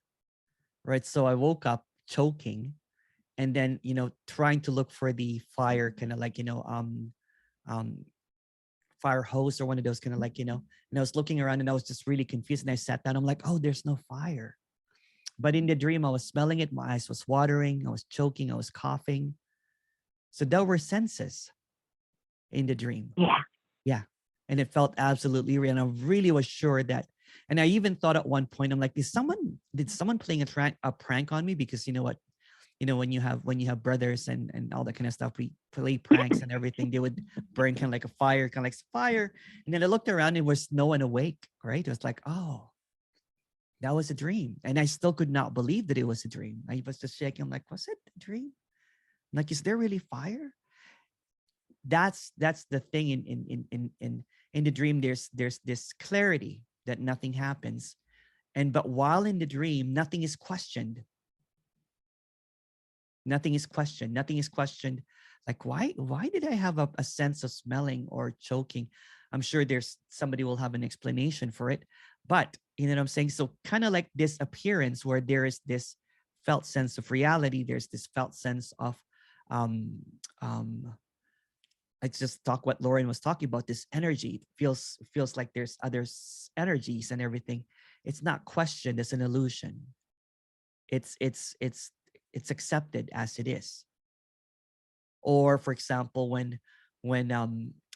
[SPEAKER 1] Right. So I woke up choking, and then, trying to look for the fire, kind of like, fire hose or one of those kind of like, and I was looking around and I was just really confused. And I sat down. I'm like, oh, there's no fire. But in the dream, I was smelling it. My eyes was watering. I was choking. I was coughing. So there were senses in the dream.
[SPEAKER 6] Yeah.
[SPEAKER 1] Yeah. And it felt absolutely real. And I really was sure that, and I even thought at one point, I'm like, did someone playing a prank on me? Because you know what, when you have brothers and all that kind of stuff, we play pranks and everything. They would burn kind of like a fire, kind of like fire. And then I looked around, and there was no one awake, right? It was like, oh, that was a dream. And I still could not believe that it was a dream. I was just shaking. I'm like, was it a dream? I'm like, is there really fire? That's the thing in the dream. There's this clarity that nothing happens. But while in the dream, nothing is questioned. Nothing is questioned. Nothing is questioned. Like, why did I have a sense of smelling or choking? I'm sure there's somebody will have an explanation for it. But you know what I'm saying? So kind of like this appearance where there is this felt sense of reality. There's this felt sense of I just talk what Lauren was talking about, this energy. It feels like there's other energies and everything. It's not questioned as an illusion. It's accepted as it is. Or for example, when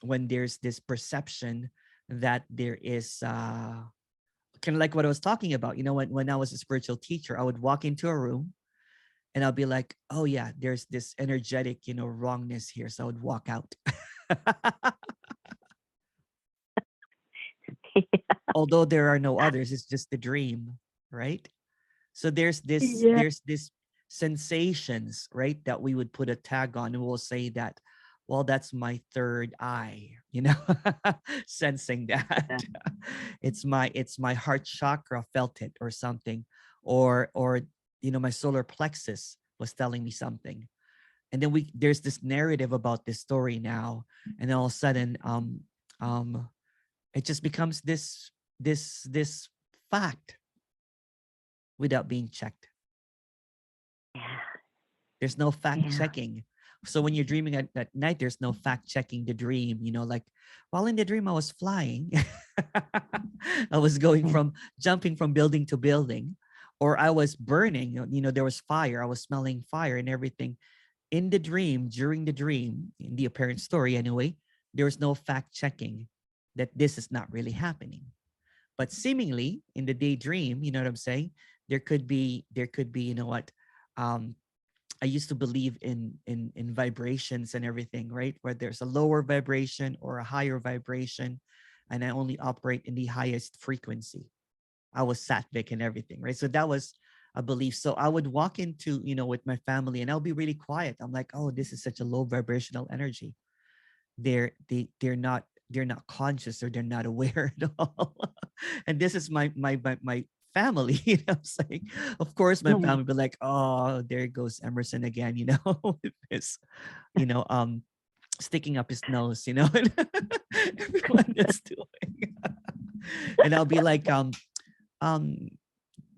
[SPEAKER 1] there's this perception that there is kind of like what I was talking about, when I was a spiritual teacher, I would walk into a room and I'll be like, oh yeah, there's this energetic, wrongness here. So I would walk out. Although there are no others, it's just the dream, right? So there's this sensations, right, that we would put a tag on, and we'll say that, well, that's my third eye, sensing that. It's my heart chakra felt it or something, or my solar plexus was telling me something. And then there's this narrative about this story now, and then all of a sudden it just becomes this fact without being checked. There's no fact checking. So when you're dreaming at night, there's no fact checking the dream. Like, while in the dream I was flying, I was jumping from building to building, or I was burning. There was fire. I was smelling fire and everything. In the dream, during the dream, in the apparent story anyway, there was no fact checking that this is not really happening. But seemingly in the daydream, you know what I'm saying? There could be, I used to believe in vibrations and everything, right? Where there's a lower vibration or a higher vibration, and I only operate in the highest frequency. I was sattvic and everything, right? So that was a belief. So I would walk into, with my family, and I'll be really quiet. I'm like, oh, this is such a low vibrational energy. They're not conscious, or they're not aware at all. And this is my family, what I'm saying? Of course, my family would be like, oh, there goes Emerson again, with this, sticking up his nose, and everyone is doing. And I'll be like,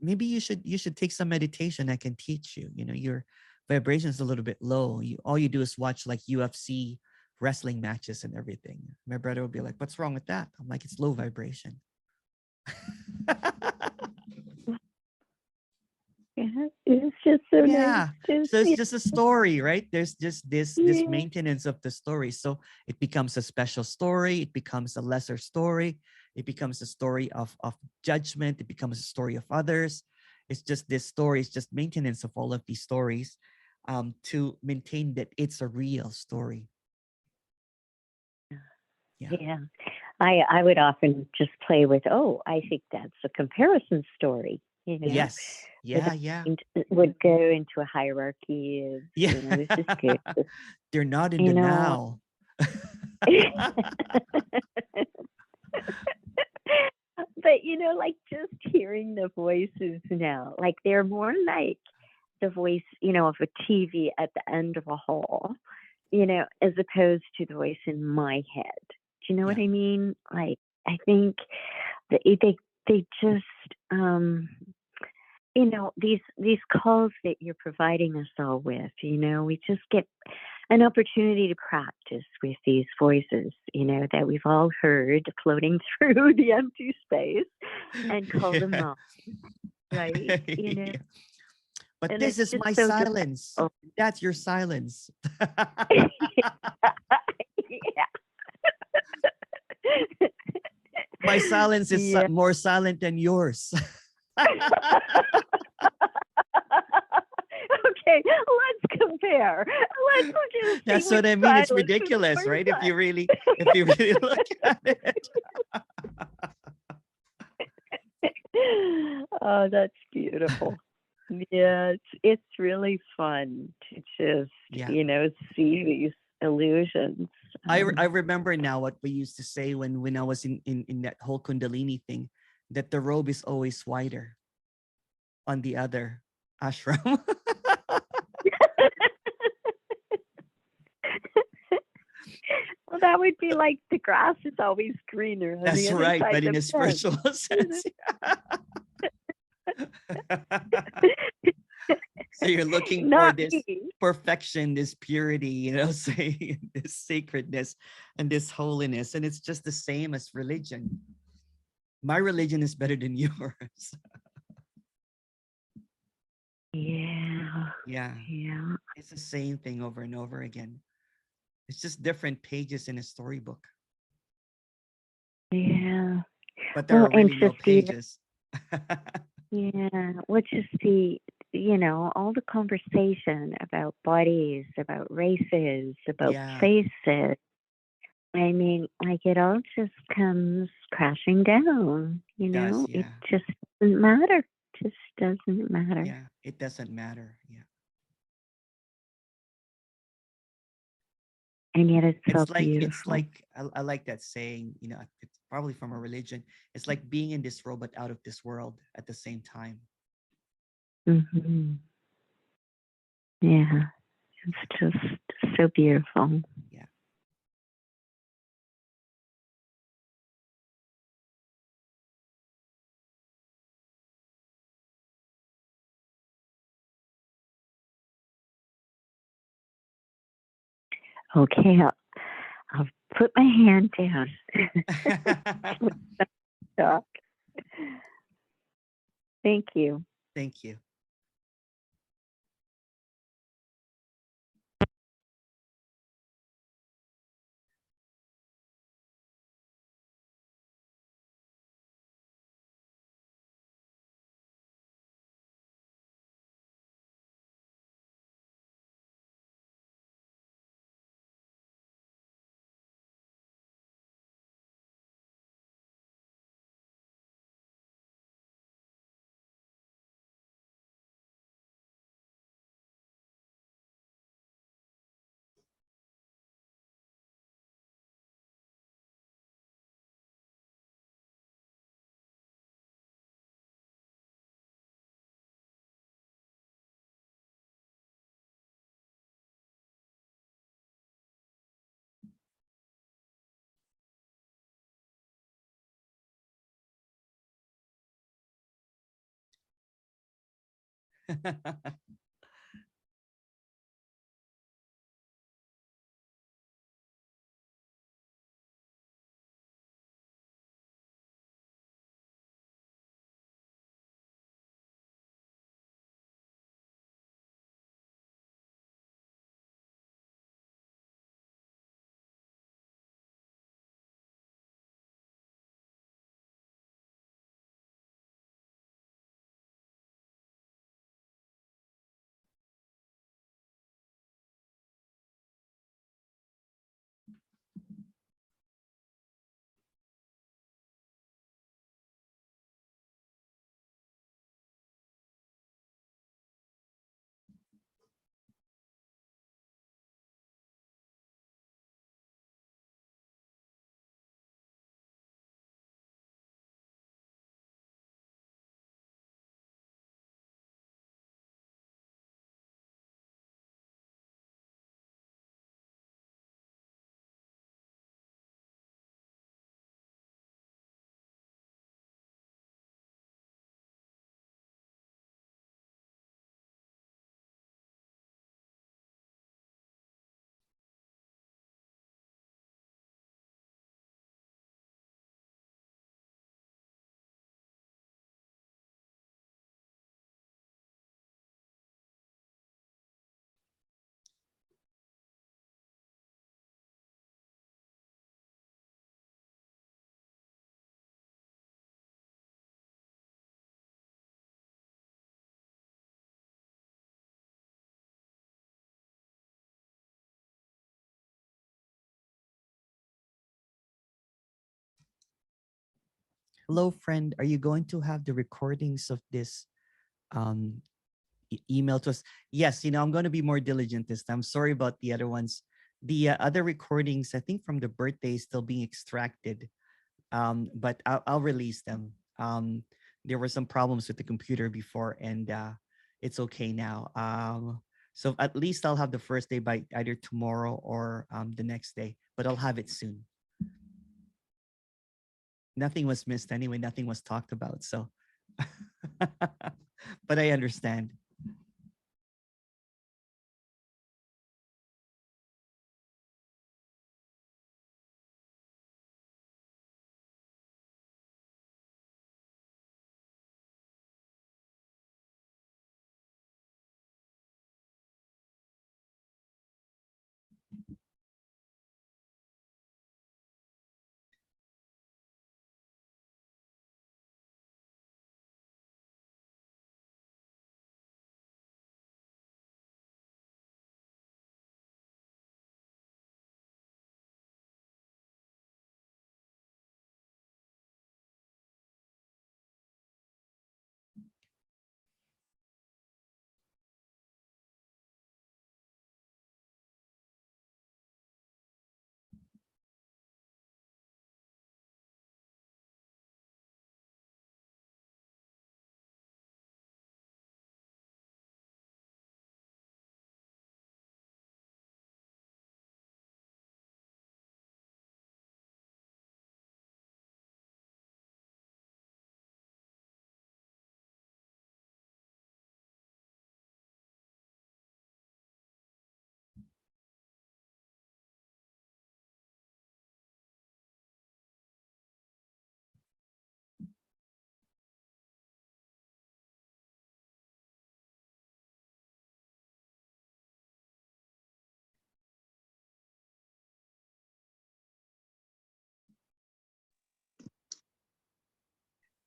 [SPEAKER 1] maybe you should take some meditation. I can teach you. Your vibration is a little bit low. All you do is watch like UFC wrestling matches and everything. My brother will be like, what's wrong with that? I'm like, it's low vibration.
[SPEAKER 6] It's just so nice.
[SPEAKER 1] So it's just a story, right? There's just this maintenance of the story. So it becomes a special story. It becomes a lesser story. It becomes a story of judgment. It becomes a story of others. It's just this story. It's just maintenance of all of these stories to maintain that it's a real story.
[SPEAKER 6] Yeah. I would often just play with, oh, I think that's a comparison story.
[SPEAKER 1] Yes. Yeah.
[SPEAKER 6] Would go into a hierarchy of, this is good.
[SPEAKER 1] They're not in the now.
[SPEAKER 6] But, like just hearing the voices now, like they're more like the voice, of a TV at the end of a hall, as opposed to the voice in my head. Do you know what I mean? Like, I think that they just, these calls that you're providing us all with, we just get an opportunity to practice with these voices, that we've all heard floating through the empty space and call them
[SPEAKER 1] Yeah.
[SPEAKER 6] up, right?
[SPEAKER 1] Yeah. But
[SPEAKER 6] And
[SPEAKER 1] this
[SPEAKER 6] it's
[SPEAKER 1] is
[SPEAKER 6] just
[SPEAKER 1] my
[SPEAKER 6] so
[SPEAKER 1] silence.
[SPEAKER 6] delightful.
[SPEAKER 1] That's your silence.
[SPEAKER 6] Yeah.
[SPEAKER 1] My silence is
[SPEAKER 6] Yeah.
[SPEAKER 1] more silent than yours.
[SPEAKER 6] Okay, let's compare. Let's just see
[SPEAKER 1] That's
[SPEAKER 6] which
[SPEAKER 1] what I mean. It's
[SPEAKER 6] silence is
[SPEAKER 1] ridiculous,
[SPEAKER 6] more
[SPEAKER 1] right?
[SPEAKER 6] silent.
[SPEAKER 1] If you really look at it.
[SPEAKER 6] Oh, that's beautiful. Yeah, it's really fun to just,
[SPEAKER 1] Yeah.
[SPEAKER 6] see these illusions.
[SPEAKER 1] I remember now what we used to say when I was in that whole Kundalini thing, that the robe is always wider on the other ashram.
[SPEAKER 6] Well, that would be like the grass is always greener on
[SPEAKER 1] That's
[SPEAKER 6] the other
[SPEAKER 1] right,
[SPEAKER 6] side
[SPEAKER 1] but in
[SPEAKER 6] of
[SPEAKER 1] a
[SPEAKER 6] the fence.
[SPEAKER 1] spiritual sense. So you're looking for
[SPEAKER 6] Not
[SPEAKER 1] this
[SPEAKER 6] me.
[SPEAKER 1] perfection, this purity, saying this sacredness and this holiness. And it's just the same as religion. My religion is better than yours.
[SPEAKER 6] Yeah.
[SPEAKER 1] Yeah.
[SPEAKER 6] Yeah.
[SPEAKER 1] It's the same thing over and over again. It's just different pages in a storybook.
[SPEAKER 6] Yeah.
[SPEAKER 1] But there
[SPEAKER 6] Well,
[SPEAKER 1] are really
[SPEAKER 6] and
[SPEAKER 1] no
[SPEAKER 6] just even,
[SPEAKER 1] pages.
[SPEAKER 6] yeah, which is all the conversation about bodies, about races, about
[SPEAKER 1] Yeah.
[SPEAKER 6] faces. I mean, like it all just comes crashing down,
[SPEAKER 1] It does,
[SPEAKER 6] It
[SPEAKER 1] yeah.
[SPEAKER 6] just doesn't matter. Just doesn't matter.
[SPEAKER 1] Yeah. It doesn't matter. Yeah.
[SPEAKER 6] And yet it's so
[SPEAKER 1] It's
[SPEAKER 6] beautiful.
[SPEAKER 1] like I like that saying, it's probably from a religion. It's like being in this world but out of this world at the same time.
[SPEAKER 6] Hmm. Yeah. It's just so beautiful.
[SPEAKER 1] Yeah.
[SPEAKER 6] Okay, I'll put my hand down. Stop. Thank you.
[SPEAKER 1] Thank you. Hello, friend. Are you going to have the recordings of this email to us? Yes, I'm going to be more diligent this time. Sorry about the other ones. The other recordings, I think from the birthday, is still being extracted. But I'll release them. There were some problems with the computer before, and it's okay now. So at least I'll have the first day by either tomorrow or the next day, but I'll have it soon. Nothing was missed anyway. Nothing was talked about. So, but I understand.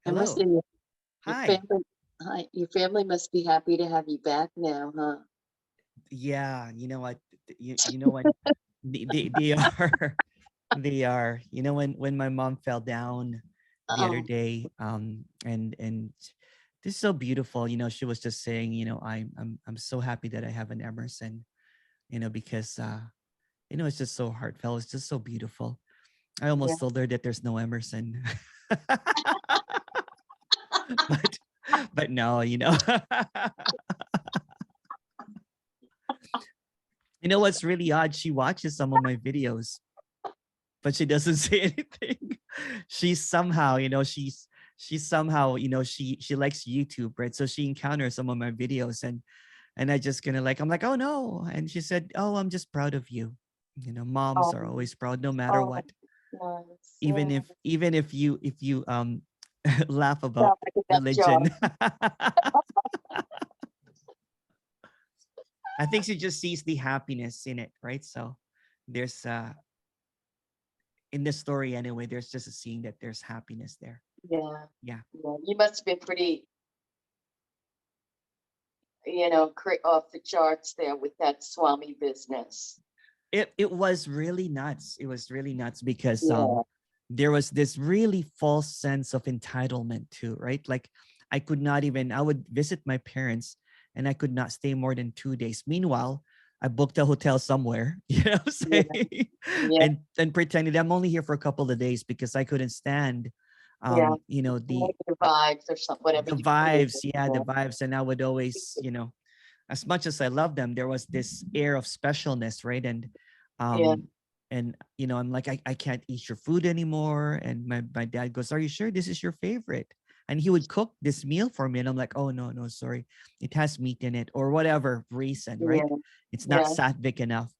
[SPEAKER 3] I must
[SPEAKER 1] Hello.
[SPEAKER 3] say, your
[SPEAKER 1] Hi.
[SPEAKER 3] family, hi, your family must be happy to have you back now, huh?
[SPEAKER 1] Yeah, you know what? You know what? They are they are. When my mom fell down the other
[SPEAKER 3] Oh,
[SPEAKER 1] day, and this is so beautiful. She was just saying, I'm so happy that I have an Emerson. Because it's just so heartfelt. It's just so beautiful. I
[SPEAKER 3] yeah.
[SPEAKER 1] almost told her that there's no Emerson. but but no, what's really odd? She watches some of my videos, but she doesn't say anything. She's somehow, she's somehow, she likes YouTube, right? So she encounters some of my videos, and I just kind of like, I'm like, oh no. And she said, oh, I'm just proud of you. Moms
[SPEAKER 3] Oh,
[SPEAKER 1] are always proud no matter
[SPEAKER 3] oh,
[SPEAKER 1] what.
[SPEAKER 3] nice.
[SPEAKER 1] Even
[SPEAKER 3] Yeah.
[SPEAKER 1] if you laugh about
[SPEAKER 3] Sound like a nut job.
[SPEAKER 1] religion. I think she just sees the happiness in it, right? So there's in this story anyway, there's just a seeing that there's happiness there.
[SPEAKER 3] Yeah.
[SPEAKER 1] Yeah.
[SPEAKER 3] Yeah. You must have been pretty, off the charts there with that Swami business.
[SPEAKER 1] It was really nuts. It was really nuts because
[SPEAKER 3] Yeah.
[SPEAKER 1] there was this really false sense of entitlement too, right? Like I would visit my parents and I could not stay more than 2 days. Meanwhile, I booked a hotel somewhere, what I'm
[SPEAKER 3] Yeah.
[SPEAKER 1] saying?
[SPEAKER 3] Yeah.
[SPEAKER 1] And pretended I'm only here for a couple of days because I couldn't stand
[SPEAKER 3] Yeah.
[SPEAKER 1] the
[SPEAKER 3] Negative vibes or something, whatever
[SPEAKER 1] the
[SPEAKER 3] you call it.
[SPEAKER 1] vibes. Yeah, the vibes. And I would always, as much as I love them, there was this air of specialness, right?
[SPEAKER 3] Yeah.
[SPEAKER 1] Um, and I'm like, I can't eat your food anymore. And my dad goes, are you sure this is your favorite? And he would cook this meal for me, and I'm like, oh no, sorry, it has meat in it, or whatever reason, right?
[SPEAKER 3] Yeah.
[SPEAKER 1] It's not
[SPEAKER 3] Yeah.
[SPEAKER 1] sattvic enough,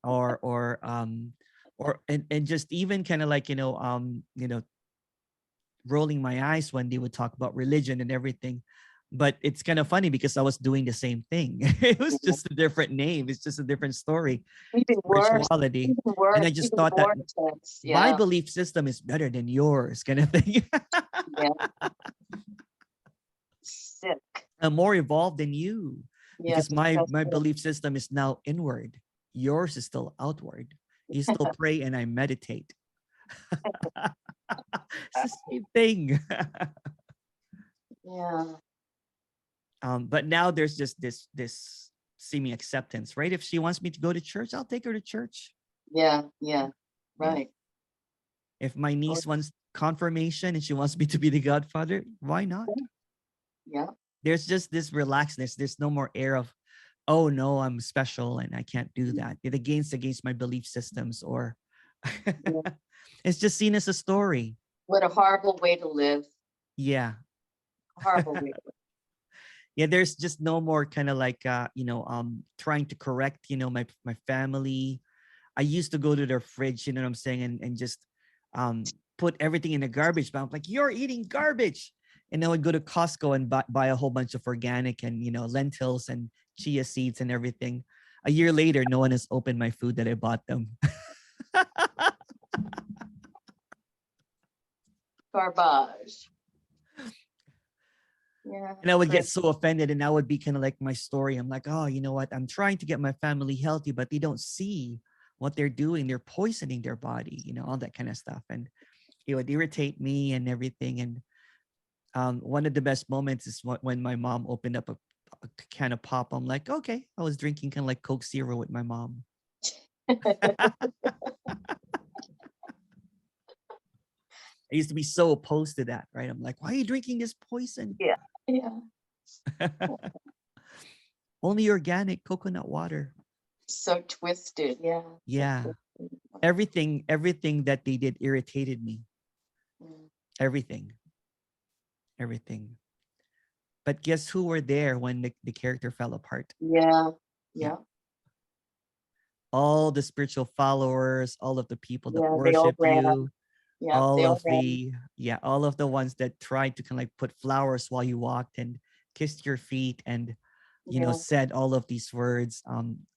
[SPEAKER 1] and just even kind of like rolling my eyes when they would talk about religion and everything. But it's kind of funny because I was doing the same thing. It was just a different name. It's just a different story.
[SPEAKER 3] Even worse.
[SPEAKER 1] Spirituality.
[SPEAKER 3] Even
[SPEAKER 1] And
[SPEAKER 3] worse.
[SPEAKER 1] I just
[SPEAKER 3] Even
[SPEAKER 1] thought that
[SPEAKER 3] more intense.
[SPEAKER 1] my
[SPEAKER 3] Yeah.
[SPEAKER 1] belief system is better than yours, kind of thing.
[SPEAKER 3] Yeah. Sick.
[SPEAKER 1] I'm more evolved than you
[SPEAKER 3] Yeah.
[SPEAKER 1] because my
[SPEAKER 3] Disgusting.
[SPEAKER 1] belief system is now inward. Yours is still outward. You still pray and I meditate. It's the same thing.
[SPEAKER 3] Yeah.
[SPEAKER 1] But now there's just this seeming acceptance, right? If she wants me to go to church, I'll take her to church.
[SPEAKER 3] Yeah. Yeah. Right.
[SPEAKER 1] If my niece wants confirmation and she wants me to be the godfather, why not?
[SPEAKER 3] Yeah.
[SPEAKER 1] There's just this relaxedness. There's no more air of, oh no, I'm special and I can't do that. It against my belief systems, or it's just seen as a story.
[SPEAKER 3] What a horrible way to live.
[SPEAKER 1] Yeah.
[SPEAKER 3] Horrible way to live.
[SPEAKER 1] Yeah, there's just no more kind of like trying to correct, my family. I used to go to their fridge, you know what I'm saying, and just put everything in the garbage. But I'm like, you're eating garbage. And then I would go to Costco and buy a whole bunch of organic and lentils and chia seeds and everything. A year later, no one has opened my food that I bought them.
[SPEAKER 3] Garbage. Yeah.
[SPEAKER 1] And I would get so offended, and that would be kind of like my story. I'm like, oh, you know what? I'm trying to get my family healthy, but they don't see what they're doing. They're poisoning their body, all that kind of stuff. And it would irritate me and everything. And one of the best moments is when my mom opened up a can of pop. I'm like, okay, I was drinking kind of like Coke Zero with my mom. I used to be so opposed to that, right? I'm like, why are you drinking this poison?
[SPEAKER 3] Yeah. Yeah.
[SPEAKER 1] Only organic coconut water.
[SPEAKER 3] So twisted. Yeah.
[SPEAKER 1] Yeah. Everything that they did irritated me.
[SPEAKER 3] Mm.
[SPEAKER 1] Everything. But guess who were there when the character fell apart?
[SPEAKER 3] Yeah. Yeah.
[SPEAKER 1] All the spiritual followers, all of the people that
[SPEAKER 3] Yeah, they all
[SPEAKER 1] worship
[SPEAKER 3] ran.
[SPEAKER 1] you,
[SPEAKER 3] Yeah.
[SPEAKER 1] all
[SPEAKER 3] They all
[SPEAKER 1] of
[SPEAKER 3] ran.
[SPEAKER 1] all of the ones that tried to kind of like put flowers while you walked and kissed your feet and
[SPEAKER 3] Yeah.
[SPEAKER 1] said all of these words,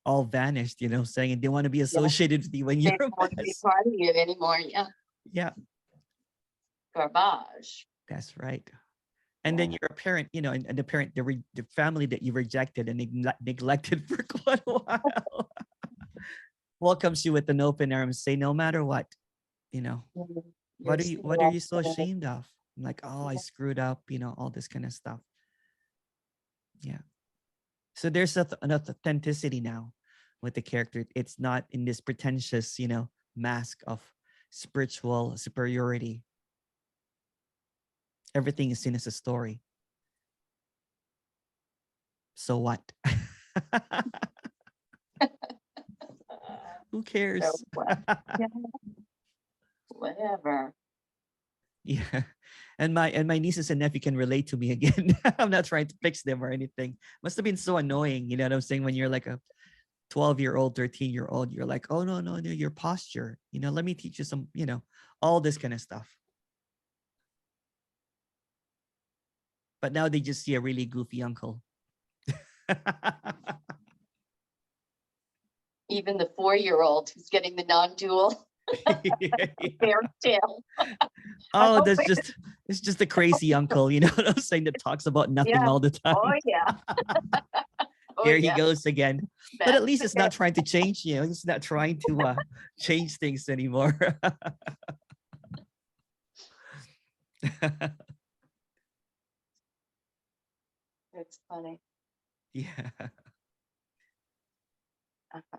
[SPEAKER 1] all vanished, saying they want to be associated with you when
[SPEAKER 3] They
[SPEAKER 1] you're
[SPEAKER 3] don't
[SPEAKER 1] a
[SPEAKER 3] want to be
[SPEAKER 1] mess.
[SPEAKER 3] part of you anymore. Yeah.
[SPEAKER 1] Yeah,
[SPEAKER 3] Garbage.
[SPEAKER 1] that's right. And then you're a parent, and the parent, the family that you rejected and neglected for quite a while welcomes you with an open arms, say, no matter what,
[SPEAKER 3] Mhm.
[SPEAKER 1] what
[SPEAKER 3] You're
[SPEAKER 1] are you
[SPEAKER 3] still
[SPEAKER 1] so
[SPEAKER 3] there.
[SPEAKER 1] ashamed of? I'm like, oh, I screwed up, all this kind of stuff. Yeah. So there's an authenticity now with the character. It's not in this pretentious, mask of spiritual superiority. Everything is seen as a story. So what? Who cares?
[SPEAKER 3] So what? Yeah. Whatever.
[SPEAKER 1] Yeah. And my nieces and nephew can relate to me again. I'm not trying to fix them or anything. Must have been so annoying, you know what I'm saying? When you're like a 12-year-old, 13-year-old, you're like, oh no, your posture. Let me teach you some, all this kind of stuff. But now they just see a really goofy uncle.
[SPEAKER 3] Even the 4-year-old who's getting the non-dual fairy tale.
[SPEAKER 1] Oh, it's just a crazy uncle, you know what I'm saying, that talks about nothing
[SPEAKER 3] Yeah.
[SPEAKER 1] all the time.
[SPEAKER 3] Oh yeah. Oh,
[SPEAKER 1] Here he
[SPEAKER 3] yeah.
[SPEAKER 1] goes again. But at least it's not trying to change, it's not trying to change things anymore.
[SPEAKER 3] It's funny.
[SPEAKER 1] Yeah.
[SPEAKER 3] Uh-huh.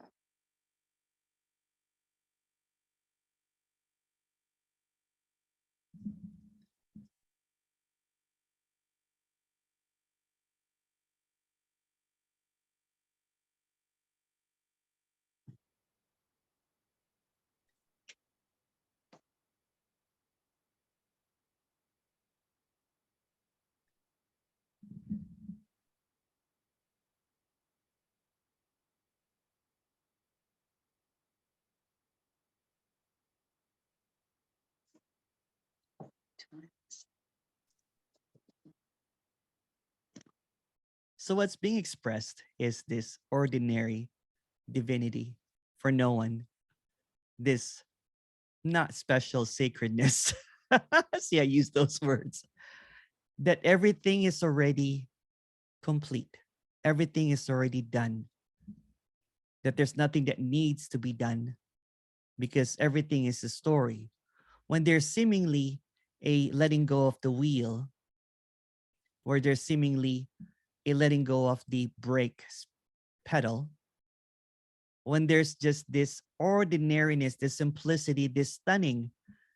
[SPEAKER 1] So what's being expressed is this ordinary divinity for no one, this not special sacredness. See, I use those words. That everything is already complete. Everything is already done. That there's nothing that needs to be done because everything is a story. when there's seemingly a letting go of the wheel, where there's seemingly a letting go of the brake pedal, when there's just this ordinariness, this simplicity, this stunning,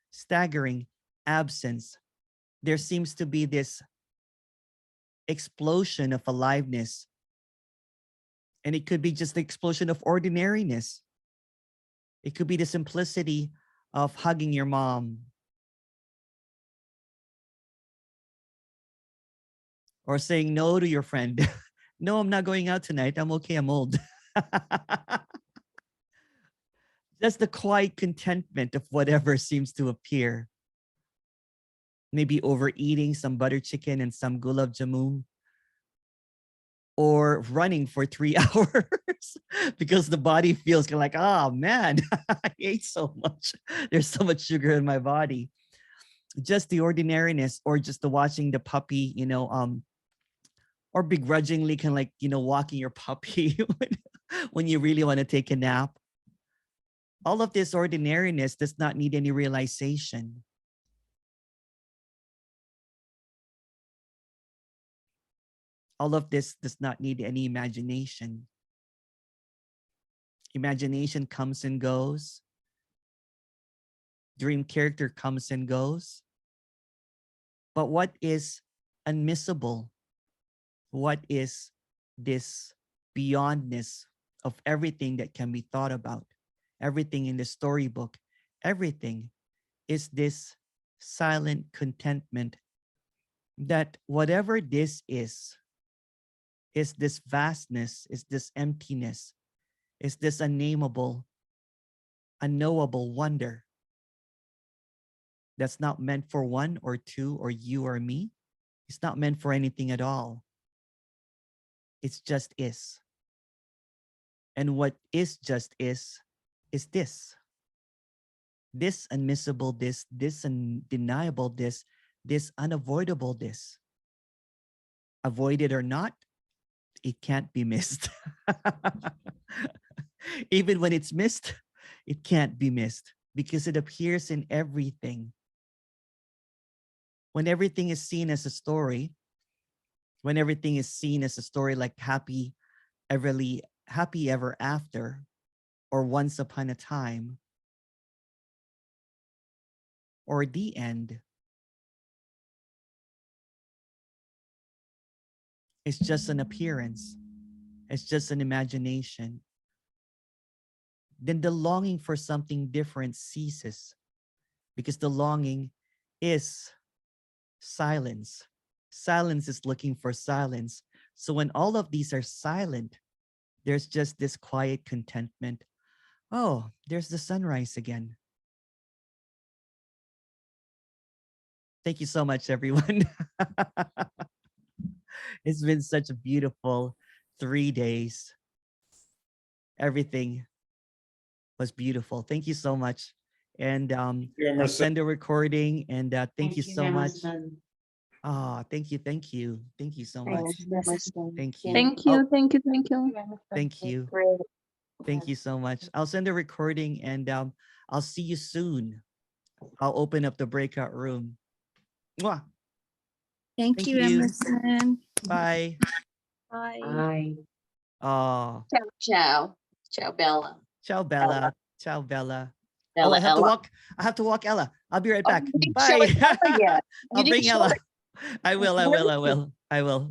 [SPEAKER 1] staggering absence, there seems to be this explosion of aliveness. And it could be just the explosion of ordinariness. It could be the simplicity of hugging your mom, or saying no to your friend. No, I'm not going out tonight. I'm okay. I'm old. Just the quiet contentment of whatever seems to appear. Maybe overeating some butter chicken and some gulab jamun, or running for 3 hours because the body feels kind of like, oh man, I ate so much. There's so much sugar in my body. Just the ordinariness, or just the watching the puppy, or begrudgingly kind of like, walking your puppy when you really want to take a nap. All of this ordinariness does not need any realization. All of this does not need any imagination. Imagination comes and goes. Dream character comes and goes. But what is unmissable? What is this beyondness of everything that can be thought about? Everything in the storybook, everything is this silent contentment that whatever this is this vastness, is this emptiness, is this unnameable, unknowable wonder that's not meant for one or two or you or me. It's not meant for anything at all. It's just is. And what is just is this. This unmissable this undeniable this unavoidable this. Avoided or not, it can't be missed. Even when it's missed, it can't be missed because it appears in everything. When everything is seen as a story, when everything is seen as a story like happy ever after, or once upon a time, or the end, it's just an appearance. It's just an imagination. Then the longing for something different ceases, because the longing is silence. Silence is looking for silence. So when all of these are silent, there's just this quiet contentment. Oh, there's the sunrise again. Thank you so much, everyone. It's been such a beautiful 3 days. Everything was beautiful. Thank you so much. And I'll send a recording, and thank you so much. Oh, thank you so much. Thank you.
[SPEAKER 7] Thank you. Thank you.
[SPEAKER 1] Thank you so much. I'll send a recording, and I'll see you soon. I'll open up the breakout room. Mwah.
[SPEAKER 7] Thank you, Emerson.
[SPEAKER 1] Bye.
[SPEAKER 7] Bye.
[SPEAKER 3] Bye.
[SPEAKER 1] Oh,
[SPEAKER 5] Ciao. Ciao, Bella.
[SPEAKER 1] ciao, Bella. Ciao, Bella.
[SPEAKER 5] Bella,
[SPEAKER 1] Oh, I have to
[SPEAKER 5] Ella.
[SPEAKER 1] walk. I have to walk Ella. I'll be right back.
[SPEAKER 5] You didn't
[SPEAKER 1] Bye.
[SPEAKER 5] show us Ella yet. You
[SPEAKER 1] I'll
[SPEAKER 5] didn't
[SPEAKER 1] bring
[SPEAKER 5] show
[SPEAKER 1] Ella.
[SPEAKER 5] us-
[SPEAKER 1] I will.